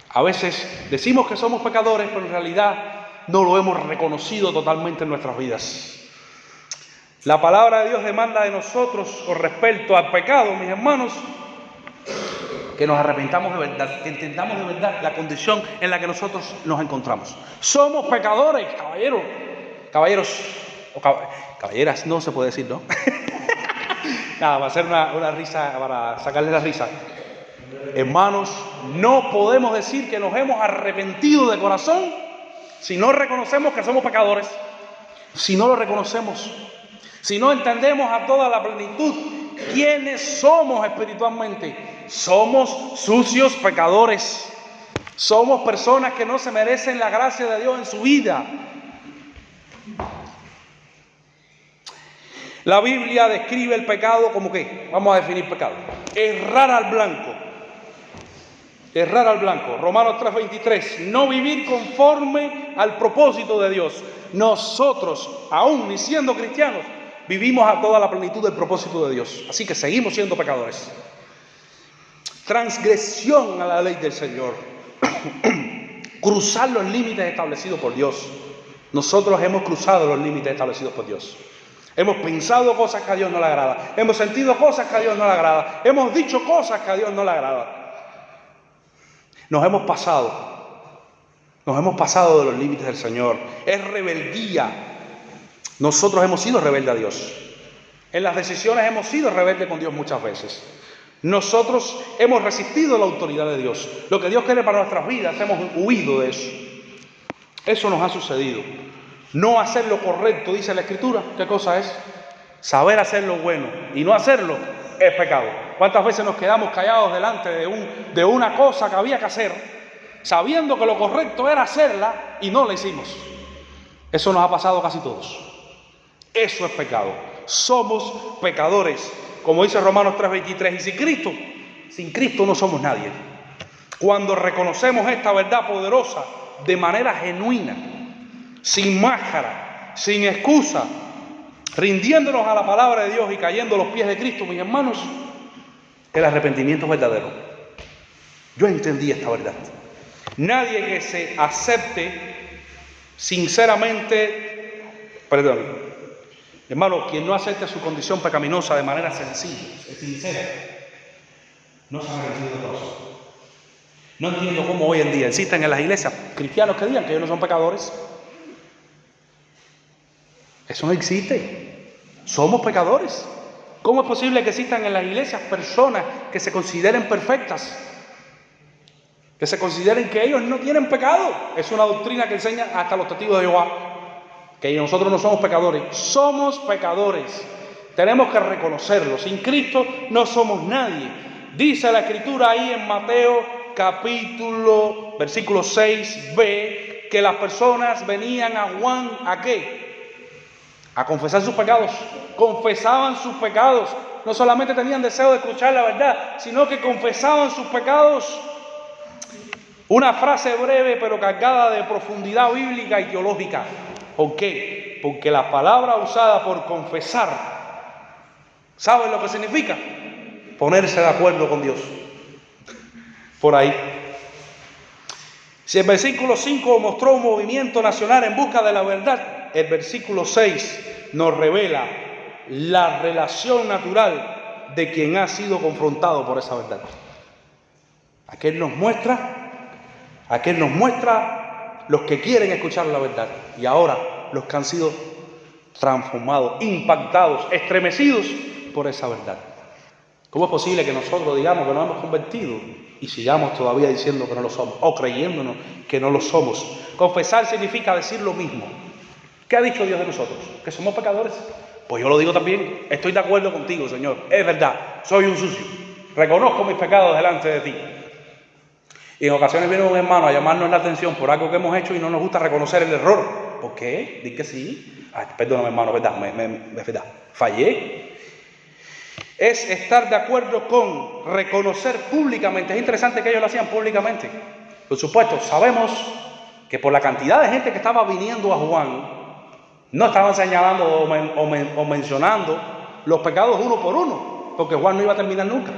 A veces decimos que somos pecadores, pero en realidad no lo hemos reconocido totalmente en nuestras vidas. La palabra de Dios demanda de nosotros con respecto al pecado, mis hermanos, que nos arrepentamos de verdad, que entendamos de verdad la condición en la que nosotros nos encontramos. Somos pecadores, caballeros, caballeras, no se puede decir, ¿no? Nada, va a ser una risa, para sacarle la risa. Hermanos, no podemos decir que nos hemos arrepentido de corazón si no reconocemos que somos pecadores, si no lo reconocemos, si no entendemos a toda la plenitud quiénes somos espiritualmente. Somos sucios pecadores. Somos personas que no se merecen la gracia de Dios en su vida. La Biblia describe el pecado como ¿qué? Vamos a definir pecado. Errar al blanco. Errar al blanco. Romanos 3:23. No vivir conforme al propósito de Dios. Nosotros, aún ni siendo cristianos, vivimos a toda la plenitud del propósito de Dios. Así que seguimos siendo pecadores. Transgresión a la ley del Señor. Cruzar los límites establecidos por Dios. Nosotros hemos cruzado los límites establecidos por Dios. Hemos pensado cosas que a Dios no le agrada. Hemos sentido cosas que a Dios no le agrada. Hemos dicho cosas que a Dios no le agrada. Nos hemos pasado de los límites del Señor. Es rebeldía. Nosotros hemos sido rebeldes a Dios. En las decisiones hemos sido rebeldes con Dios muchas veces. Nosotros hemos resistido la autoridad de Dios. Lo que Dios quiere para nuestras vidas, hemos huido de eso. Eso nos ha sucedido. No hacer lo correcto, dice la Escritura. ¿Qué cosa es? Saber hacer lo bueno y no hacerlo es pecado. ¿Cuántas veces nos quedamos callados delante de una cosa que había que hacer, sabiendo que lo correcto era hacerla y no la hicimos? Eso nos ha pasado a casi todos. Eso es pecado. Somos pecadores, como dice Romanos 3:23. Y sin Cristo no somos nadie. Cuando reconocemos esta verdad poderosa de manera genuina, sin máscara, sin excusa, rindiéndonos a la palabra de Dios y cayendo a los pies de Cristo, mis hermanos, el arrepentimiento es verdadero. Yo entendí esta verdad. Nadie que se acepte sinceramente, hermano, quien no acepte su condición pecaminosa de manera sencilla, sincera, no se ha arrepentido de corazón. No entiendo cómo hoy en día existen en las iglesias cristianos que digan que ellos no son pecadores. Eso no existe. Somos pecadores. ¿Cómo es posible que existan en las iglesias personas que se consideren perfectas? Que se consideren que ellos no tienen pecado. Es una doctrina que enseña hasta los testigos de Jehová. Que nosotros no somos pecadores. Somos pecadores. Tenemos que reconocerlo. Sin Cristo no somos nadie. Dice la Escritura ahí en Mateo capítulo, versículo 6b, que las personas venían a Juan, ¿a qué? A confesar sus pecados. Confesaban sus pecados. No solamente tenían deseo de escuchar la verdad, sino que confesaban sus pecados. Una frase breve pero cargada de profundidad bíblica y teológica. ¿Por qué? Porque la palabra usada por confesar, ¿saben lo que significa? Ponerse de acuerdo con Dios. Por ahí. Si el versículo 5 mostró un movimiento nacional en busca de la verdad, el versículo 6 nos revela la relación natural de quien ha sido confrontado por esa verdad. Aquel nos muestra los que quieren escuchar la verdad y ahora los que han sido transformados, impactados, estremecidos por esa verdad. ¿Cómo es posible que nosotros digamos que nos hemos convertido y sigamos todavía diciendo que no lo somos o creyéndonos que no lo somos? Confesar significa decir lo mismo. ¿Qué ha dicho Dios de nosotros? ¿Que somos pecadores? Pues yo lo digo también. Estoy de acuerdo contigo, Señor. Es verdad, soy un sucio. Reconozco mis pecados delante de ti. Y en ocasiones viene un hermano a llamarnos la atención por algo que hemos hecho y no nos gusta reconocer el error. ¿Por qué? Di que sí. Perdóname, hermano, es verdad. Fallé. Es estar de acuerdo con reconocer públicamente. Es interesante que ellos lo hacían públicamente. Por supuesto, sabemos que por la cantidad de gente que estaba viniendo a Juan, no estaban señalando o mencionando los pecados uno por uno, porque Juan no iba a terminar nunca.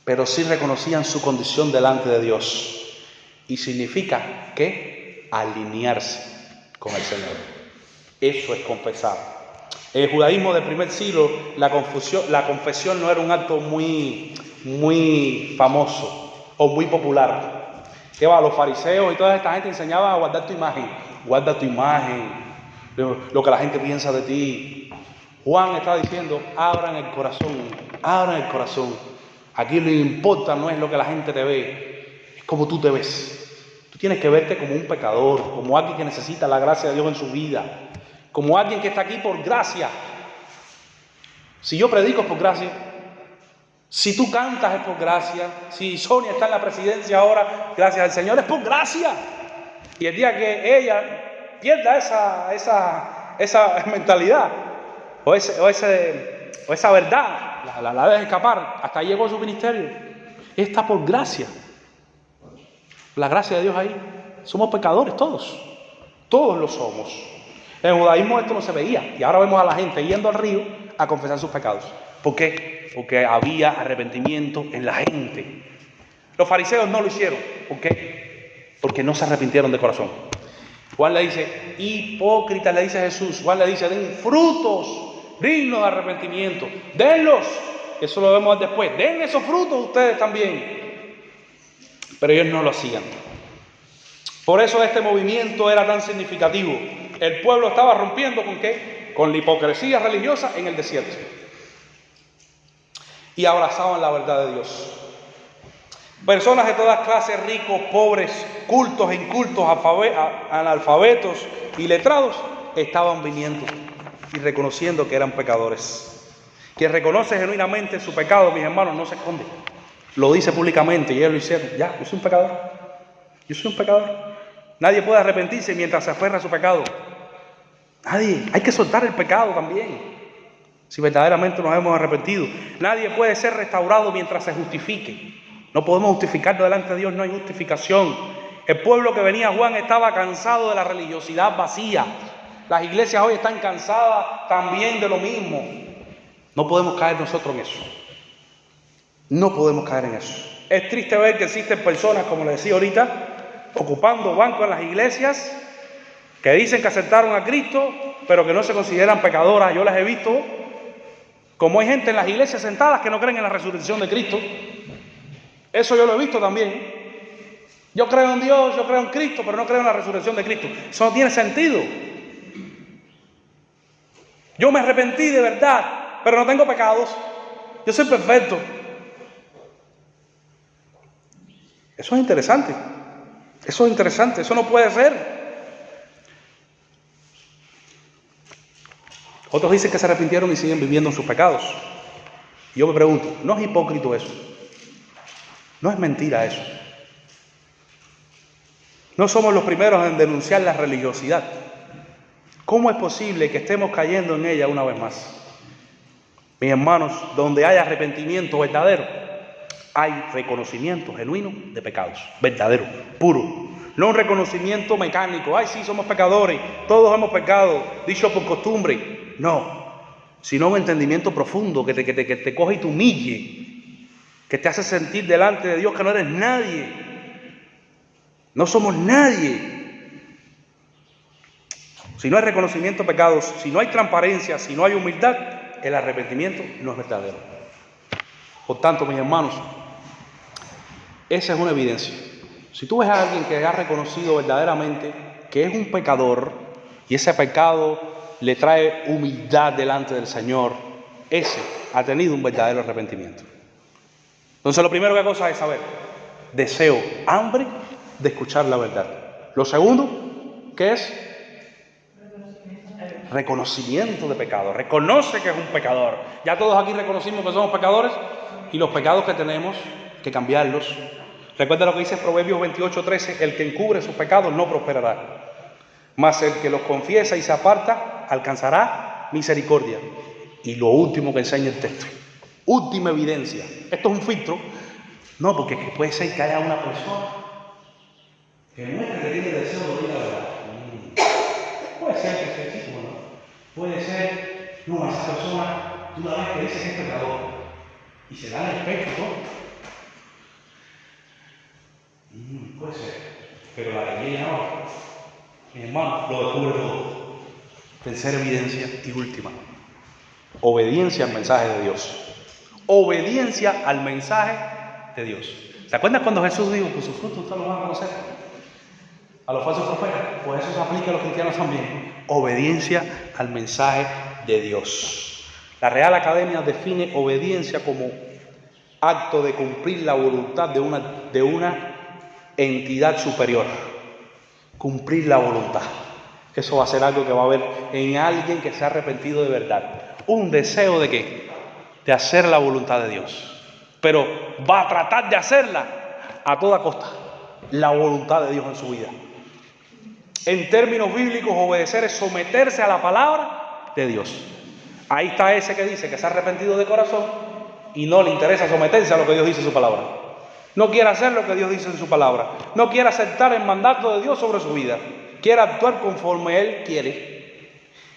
Pero sí reconocían su condición delante de Dios. Y significa que alinearse con el Señor. Eso es confesar. En el judaísmo del primer siglo, la confesión no era un acto muy famoso o muy popular. Que va, los fariseos y toda esta gente enseñaban a guardar tu imagen. Guarda tu imagen, lo que la gente piensa de ti. Juan está diciendo, abran el corazón. Aquí lo que importa no es lo que la gente te ve, es como tú te ves. Tú tienes que verte como un pecador, como alguien que necesita la gracia de Dios en su vida. Como alguien que está aquí por gracia. Si yo predico es por gracia. Si tú cantas es por gracia. Si Sonia está en la presidencia ahora, gracias al Señor, es por gracia. Y el día que ella pierda esa mentalidad, o esa verdad, la deja escapar. Hasta ahí llegó su ministerio. Está por gracia. La gracia de Dios ahí. Somos pecadores todos. Todos lo somos. En el judaísmo esto no se veía. Y ahora vemos a la gente yendo al río a confesar sus pecados. ¿Por qué? Porque había arrepentimiento en la gente. Los fariseos no lo hicieron. ¿Por qué? Porque no se arrepintieron de corazón. Juan le dice, hipócritas, le dice Jesús. Juan le dice, den frutos dignos de arrepentimiento. Denlos. Eso lo vemos después. Den esos frutos ustedes también. Pero ellos no lo hacían. Por eso este movimiento era tan significativo. El pueblo estaba rompiendo ¿con qué? Con la hipocresía religiosa en el desierto. Y abrazaban la verdad de Dios. Personas de todas clases, ricos, pobres, cultos e incultos, analfabetos y letrados, estaban viniendo y reconociendo que eran pecadores. Quien reconoce genuinamente su pecado, mis hermanos, no se esconde. Lo dice públicamente y ellos lo hicieron. Ya, yo soy un pecador. Yo soy un pecador. Nadie puede arrepentirse mientras se aferra a su pecado. Nadie. Hay que soltar el pecado también. Si verdaderamente nos hemos arrepentido. Nadie puede ser restaurado mientras se justifique. No podemos justificar delante de Dios, no hay justificación. El pueblo que venía a Juan estaba cansado de la religiosidad vacía. Las iglesias hoy están cansadas también de lo mismo. No podemos caer nosotros en eso. No podemos caer en eso. Es triste ver que existen personas, como le decía ahorita, ocupando bancos en las iglesias, que dicen que aceptaron a Cristo, pero que no se consideran pecadoras. Yo las he visto, como hay gente en las iglesias sentadas que no creen en la resurrección de Cristo. Eso yo lo he visto también. Yo creo en Dios, yo creo en Cristo, pero no creo en la resurrección de Cristo. Eso no tiene sentido. Yo me arrepentí de verdad, pero no tengo pecados. Yo soy perfecto. Eso es interesante. Eso es interesante. Eso no puede ser. Otros dicen que se arrepintieron y siguen viviendo en sus pecados. Y yo me pregunto, ¿no es hipócrita eso? ¿No es mentira eso? No somos los primeros en denunciar la religiosidad. ¿Cómo es posible que estemos cayendo en ella una vez más? Mis hermanos, donde hay arrepentimiento verdadero, hay reconocimiento genuino de pecados, verdadero, puro. No un reconocimiento mecánico, ay sí, somos pecadores, todos hemos pecado, dicho por costumbre. No, sino un entendimiento profundo que te coge y te humille, que te hace sentir delante de Dios que no eres nadie. No somos nadie. Si no hay reconocimiento de pecados, si no hay transparencia, si no hay humildad, el arrepentimiento no es verdadero. Por tanto, mis hermanos, esa es una evidencia. Si tú ves a alguien que ha reconocido verdaderamente que es un pecador y ese pecado le trae humildad delante del Señor, ese ha tenido un verdadero arrepentimiento. Entonces, lo primero que hay cosa es saber, deseo, hambre de escuchar la verdad. Lo segundo, ¿qué es? Reconocimiento de pecado. Reconoce que es un pecador. Ya todos aquí reconocimos que somos pecadores y los pecados que tenemos que cambiarlos. Recuerda lo que dice Proverbios 28:13, el que encubre sus pecados no prosperará, mas el que los confiesa y se aparta alcanzará misericordia. Y lo último que enseña el texto, última evidencia, esto es un filtro, no, porque puede ser que haya una persona que muestre que tiene deseo de oír la verdad. Puede ser que sea chico, ¿no? Puede ser, no, esa persona, tú la ves que dice que es pecador y se da el espejo y todo. Puede ser, pero la ley no. Mi hermano lo descubre todo. Tercera evidencia y última. Obediencia al mensaje de Dios. Obediencia al mensaje de Dios. ¿Se acuerdan cuando Jesús dijo, por sus frutos ustedes lo van a conocer? A los falsos profetas. Pues eso se aplica a los cristianos también. Obediencia al mensaje de Dios. La Real Academia define obediencia como acto de cumplir la voluntad de una entidad superior. Cumplir la voluntad. Eso va a ser algo que va a haber en alguien que se ha arrepentido de verdad. Un deseo de ¿qué? De hacer la voluntad de Dios. Pero va a tratar de hacerla a toda costa. La voluntad de Dios en su vida. En términos bíblicos, obedecer es someterse a la palabra de Dios. Ahí está ese que dice que se ha arrepentido de corazón y no le interesa someterse a lo que Dios dice en su palabra. No quiere hacer lo que Dios dice en su palabra. No quiere aceptar el mandato de Dios sobre su vida. Quiere actuar conforme Él quiere.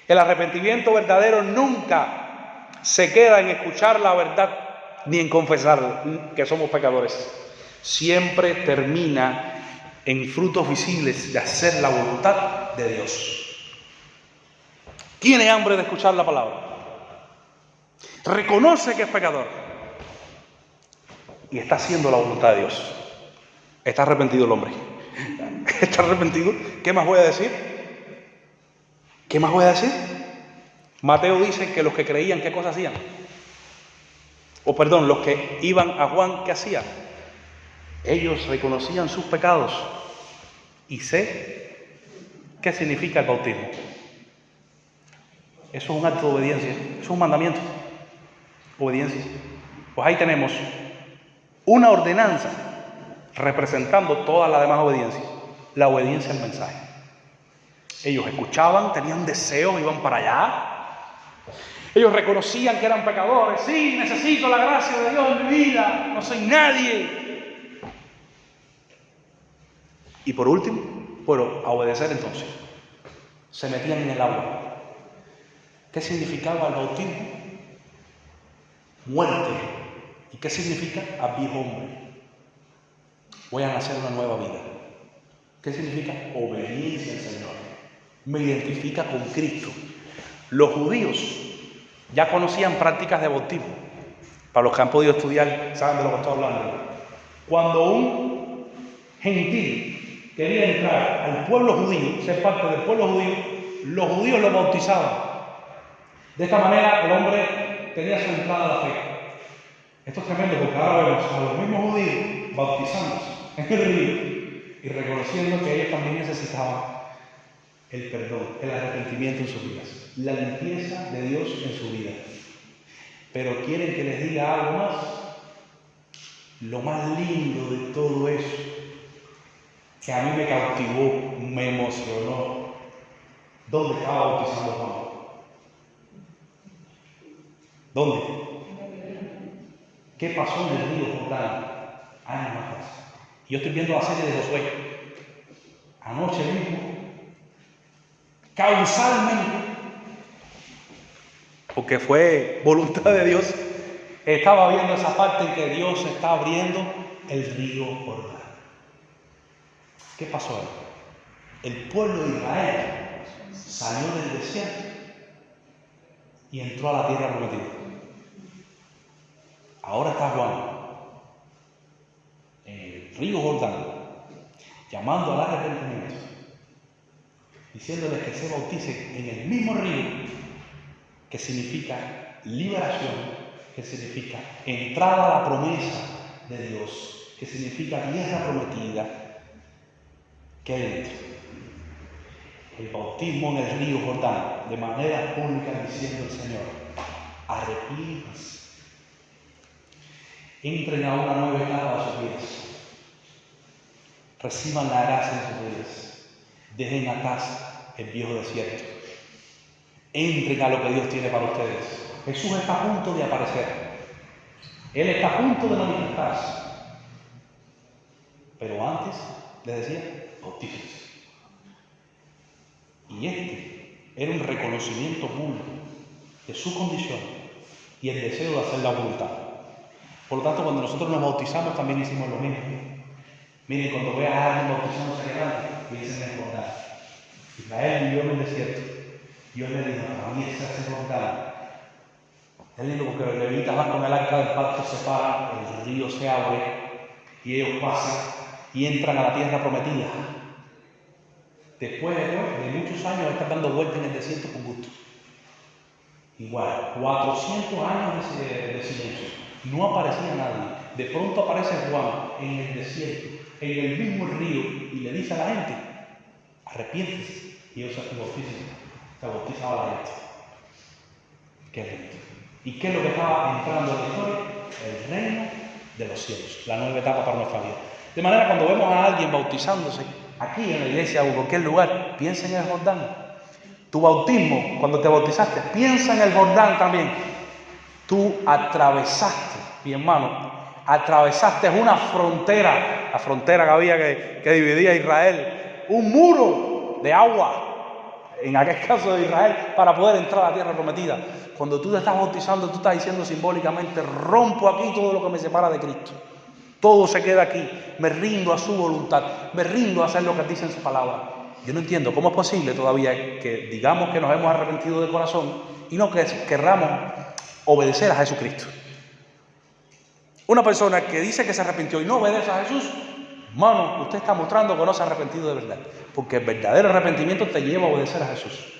El arrepentimiento verdadero nunca se queda en escuchar la verdad ni en confesar que somos pecadores. Siempre termina en frutos visibles de hacer la voluntad de Dios. Tiene hambre de escuchar la palabra. Reconoce que es pecador y está haciendo la voluntad de Dios. Está arrepentido el hombre. Está arrepentido. ¿Qué más voy a decir? ¿Qué más voy a decir? Mateo dice que los que creían, ¿qué cosas hacían? O perdón, los que iban a Juan, ¿qué hacían? Ellos reconocían sus pecados. Y sé qué significa el bautismo. Eso es un acto de obediencia. Eso es un mandamiento. Obediencia. Pues ahí tenemos una ordenanza representando toda la demás obediencia. La obediencia al mensaje. Ellos escuchaban, tenían deseos, iban para allá. Ellos reconocían que eran pecadores. Sí, necesito la gracia de Dios en mi vida. No soy nadie. Y por último, bueno, a obedecer entonces. Se metían en el agua. ¿Qué significaba el bautismo? Muerte. ¿Y qué significa? A viejo hombre. Voy a nacer una nueva vida. ¿Qué significa? Obediencia al Señor. Me identifica con Cristo. Los judíos ya conocían prácticas de bautismo. Para los que han podido estudiar, saben de lo que estoy hablando. Cuando un gentil quería entrar al pueblo judío, ser parte del pueblo judío, los judíos lo bautizaban. De esta manera el hombre tenía su entrada a la fe. Esto es tremendo porque ahora vemos a los mismos judíos bautizándose en el río y reconociendo que ellos también necesitaban el perdón, el arrepentimiento en sus vidas, la limpieza de Dios en su vida. Pero quieren que les diga algo más. Lo más lindo de todo eso, que a mí me cautivó, me emocionó. ¿Dónde estaba bautizando Juan? ¿Dónde? ¿Qué pasó en el río Jordán años atrás? Yo estoy viendo la serie de Josué. Anoche mismo, causalmente, porque fue voluntad de Dios, estaba viendo esa parte en que Dios está abriendo el río Jordán. ¿Qué pasó ahí? El pueblo de Israel salió del desierto y entró a la tierra prometida. Ahora está Juan en el río Jordán, llamando al arrepentimiento, diciéndoles que se bauticen en el mismo río, que significa liberación, que significa entrada a la promesa de Dios, que significa tierra prometida, que Él entre. El bautismo en el río Jordán, de manera pública, diciendo el Señor: arrepiéntanse, entren a una nueva etapa de sus vidas, reciban la gracia de sus vidas, dejen atrás el viejo desierto, entren a lo que Dios tiene para ustedes. Jesús está a punto de aparecer, Él está a punto de manifestarse, pero antes les decía: bautícense. Y este era un reconocimiento público de su condición y el deseo de hacer la voluntad. Por lo tanto, cuando nosotros nos bautizamos también hicimos lo mismo. Miren, cuando veas a alguien bautizándose grande, piensen en el Jordán. Israel vivió en el desierto. Dios le dijo: a mí se hace Jordán. Es lindo porque los levitas van con el arca del pacto, se paran, el río se abre y ellos pasan y entran a la tierra prometida. Después de muchos años de estar dando vueltas en el desierto con gusto. Igual, 400 años de silencio. No aparecía nadie. De pronto aparece Juan en el desierto, en el mismo río, y le dice a la gente: arrepiéntese. Y ellos se bautizaba a la gente. Qué lindo. ¿Y qué es lo que estaba entrando en la historia? El reino de los cielos, la nueva etapa para nuestra vida. De manera, cuando vemos a alguien bautizándose aquí en la iglesia o en cualquier lugar, piensen en el Jordán. Tu bautismo, cuando te bautizaste, piensa en el Jordán también. Tú atravesaste, mi hermano, atravesaste una frontera, la frontera que había que dividía a Israel, un muro de agua, en aquel caso de Israel, para poder entrar a la tierra prometida. Cuando tú te estás bautizando, tú estás diciendo simbólicamente, rompo aquí todo lo que me separa de Cristo. Todo se queda aquí, me rindo a su voluntad, me rindo a hacer lo que dice en su palabra. Yo no entiendo cómo es posible todavía que digamos que nos hemos arrepentido de corazón y no que querramos obedecer a Jesucristo. Una persona que dice que se arrepintió y no obedece a Jesús, hermano, usted está mostrando que no se ha arrepentido de verdad, porque el verdadero arrepentimiento te lleva a obedecer a Jesús.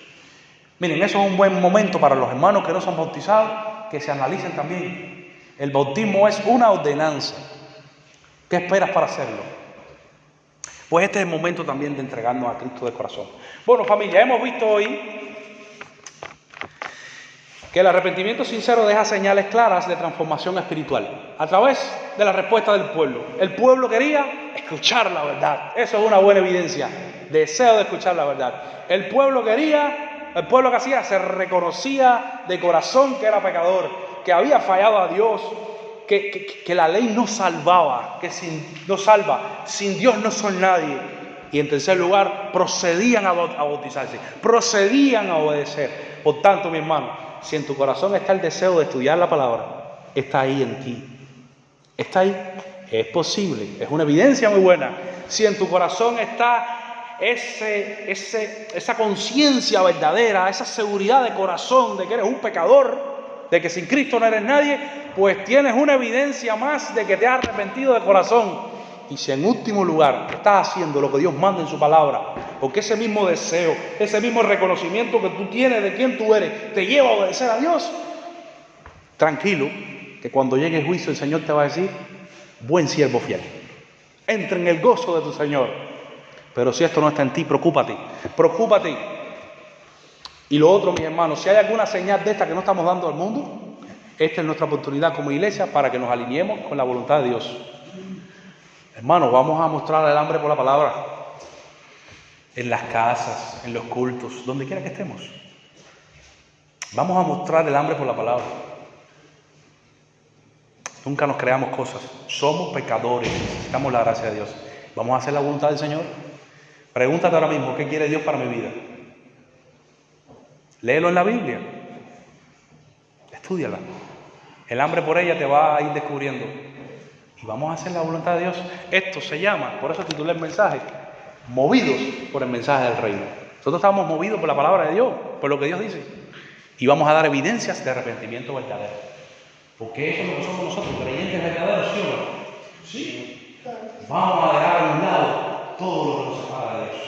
Miren, eso es un buen momento para los hermanos que no se han bautizado, que se analicen también. El bautismo es una ordenanza. ¿Qué esperas para hacerlo? Pues este es el momento también de entregarnos a Cristo de corazón. Bueno, familia, hemos visto hoy que el arrepentimiento sincero deja señales claras de transformación espiritual a través de la respuesta del pueblo. El pueblo quería escuchar la verdad. Eso es una buena evidencia. Deseo de escuchar la verdad. El pueblo que hacía, se reconocía de corazón que era pecador, que había fallado a Dios, que la ley no salvaba, no salva, sin Dios no son nadie. Y en tercer lugar, procedían a bautizarse, procedían a obedecer. Por tanto, mi hermano, si en tu corazón está el deseo de estudiar la palabra, está ahí en ti. Está ahí, es posible, es una evidencia muy buena. Si en tu corazón está esa conciencia verdadera, esa seguridad de corazón de que eres un pecador, de que sin Cristo no eres nadie, pues tienes una evidencia más de que te has arrepentido de corazón. Y si en último lugar estás haciendo lo que Dios manda en su palabra, porque ese mismo deseo, ese mismo reconocimiento que tú tienes de quién tú eres, te lleva a obedecer a Dios, tranquilo, que cuando llegue el juicio el Señor te va a decir, buen siervo fiel, entra en el gozo de tu Señor. Pero si esto no está en ti, preocúpate. Y lo otro, mis hermanos, si hay alguna señal de esta que no estamos dando al mundo, esta es nuestra oportunidad como iglesia para que nos alineemos con la voluntad de Dios. Hermanos, vamos a mostrar el hambre por la palabra en las casas, en los cultos, donde quiera que estemos. Vamos a mostrar el hambre por la palabra. Nunca nos creamos cosas. Somos pecadores, necesitamos la gracia de Dios. Vamos a hacer la voluntad del Señor. Pregúntate ahora mismo, ¿qué quiere Dios para mi vida? Léelo en la Biblia. Estúdiala. El hambre por ella te va a ir descubriendo. Y vamos a hacer la voluntad de Dios. Esto se llama, por eso titulé el mensaje, movidos por el mensaje del reino. Nosotros estamos movidos por la palabra de Dios, por lo que Dios dice. Y vamos a dar evidencias de arrepentimiento verdadero. Porque eso es lo que somos nosotros, creyentes verdaderos, ¿sí o no? Sí. Vamos a dejar a un lado todo lo que nos separa de Dios.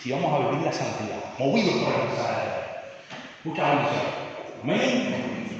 Y vamos a vivir la santidad, movidos por el mensaje de Dios. Muchas bendiciones. Amén.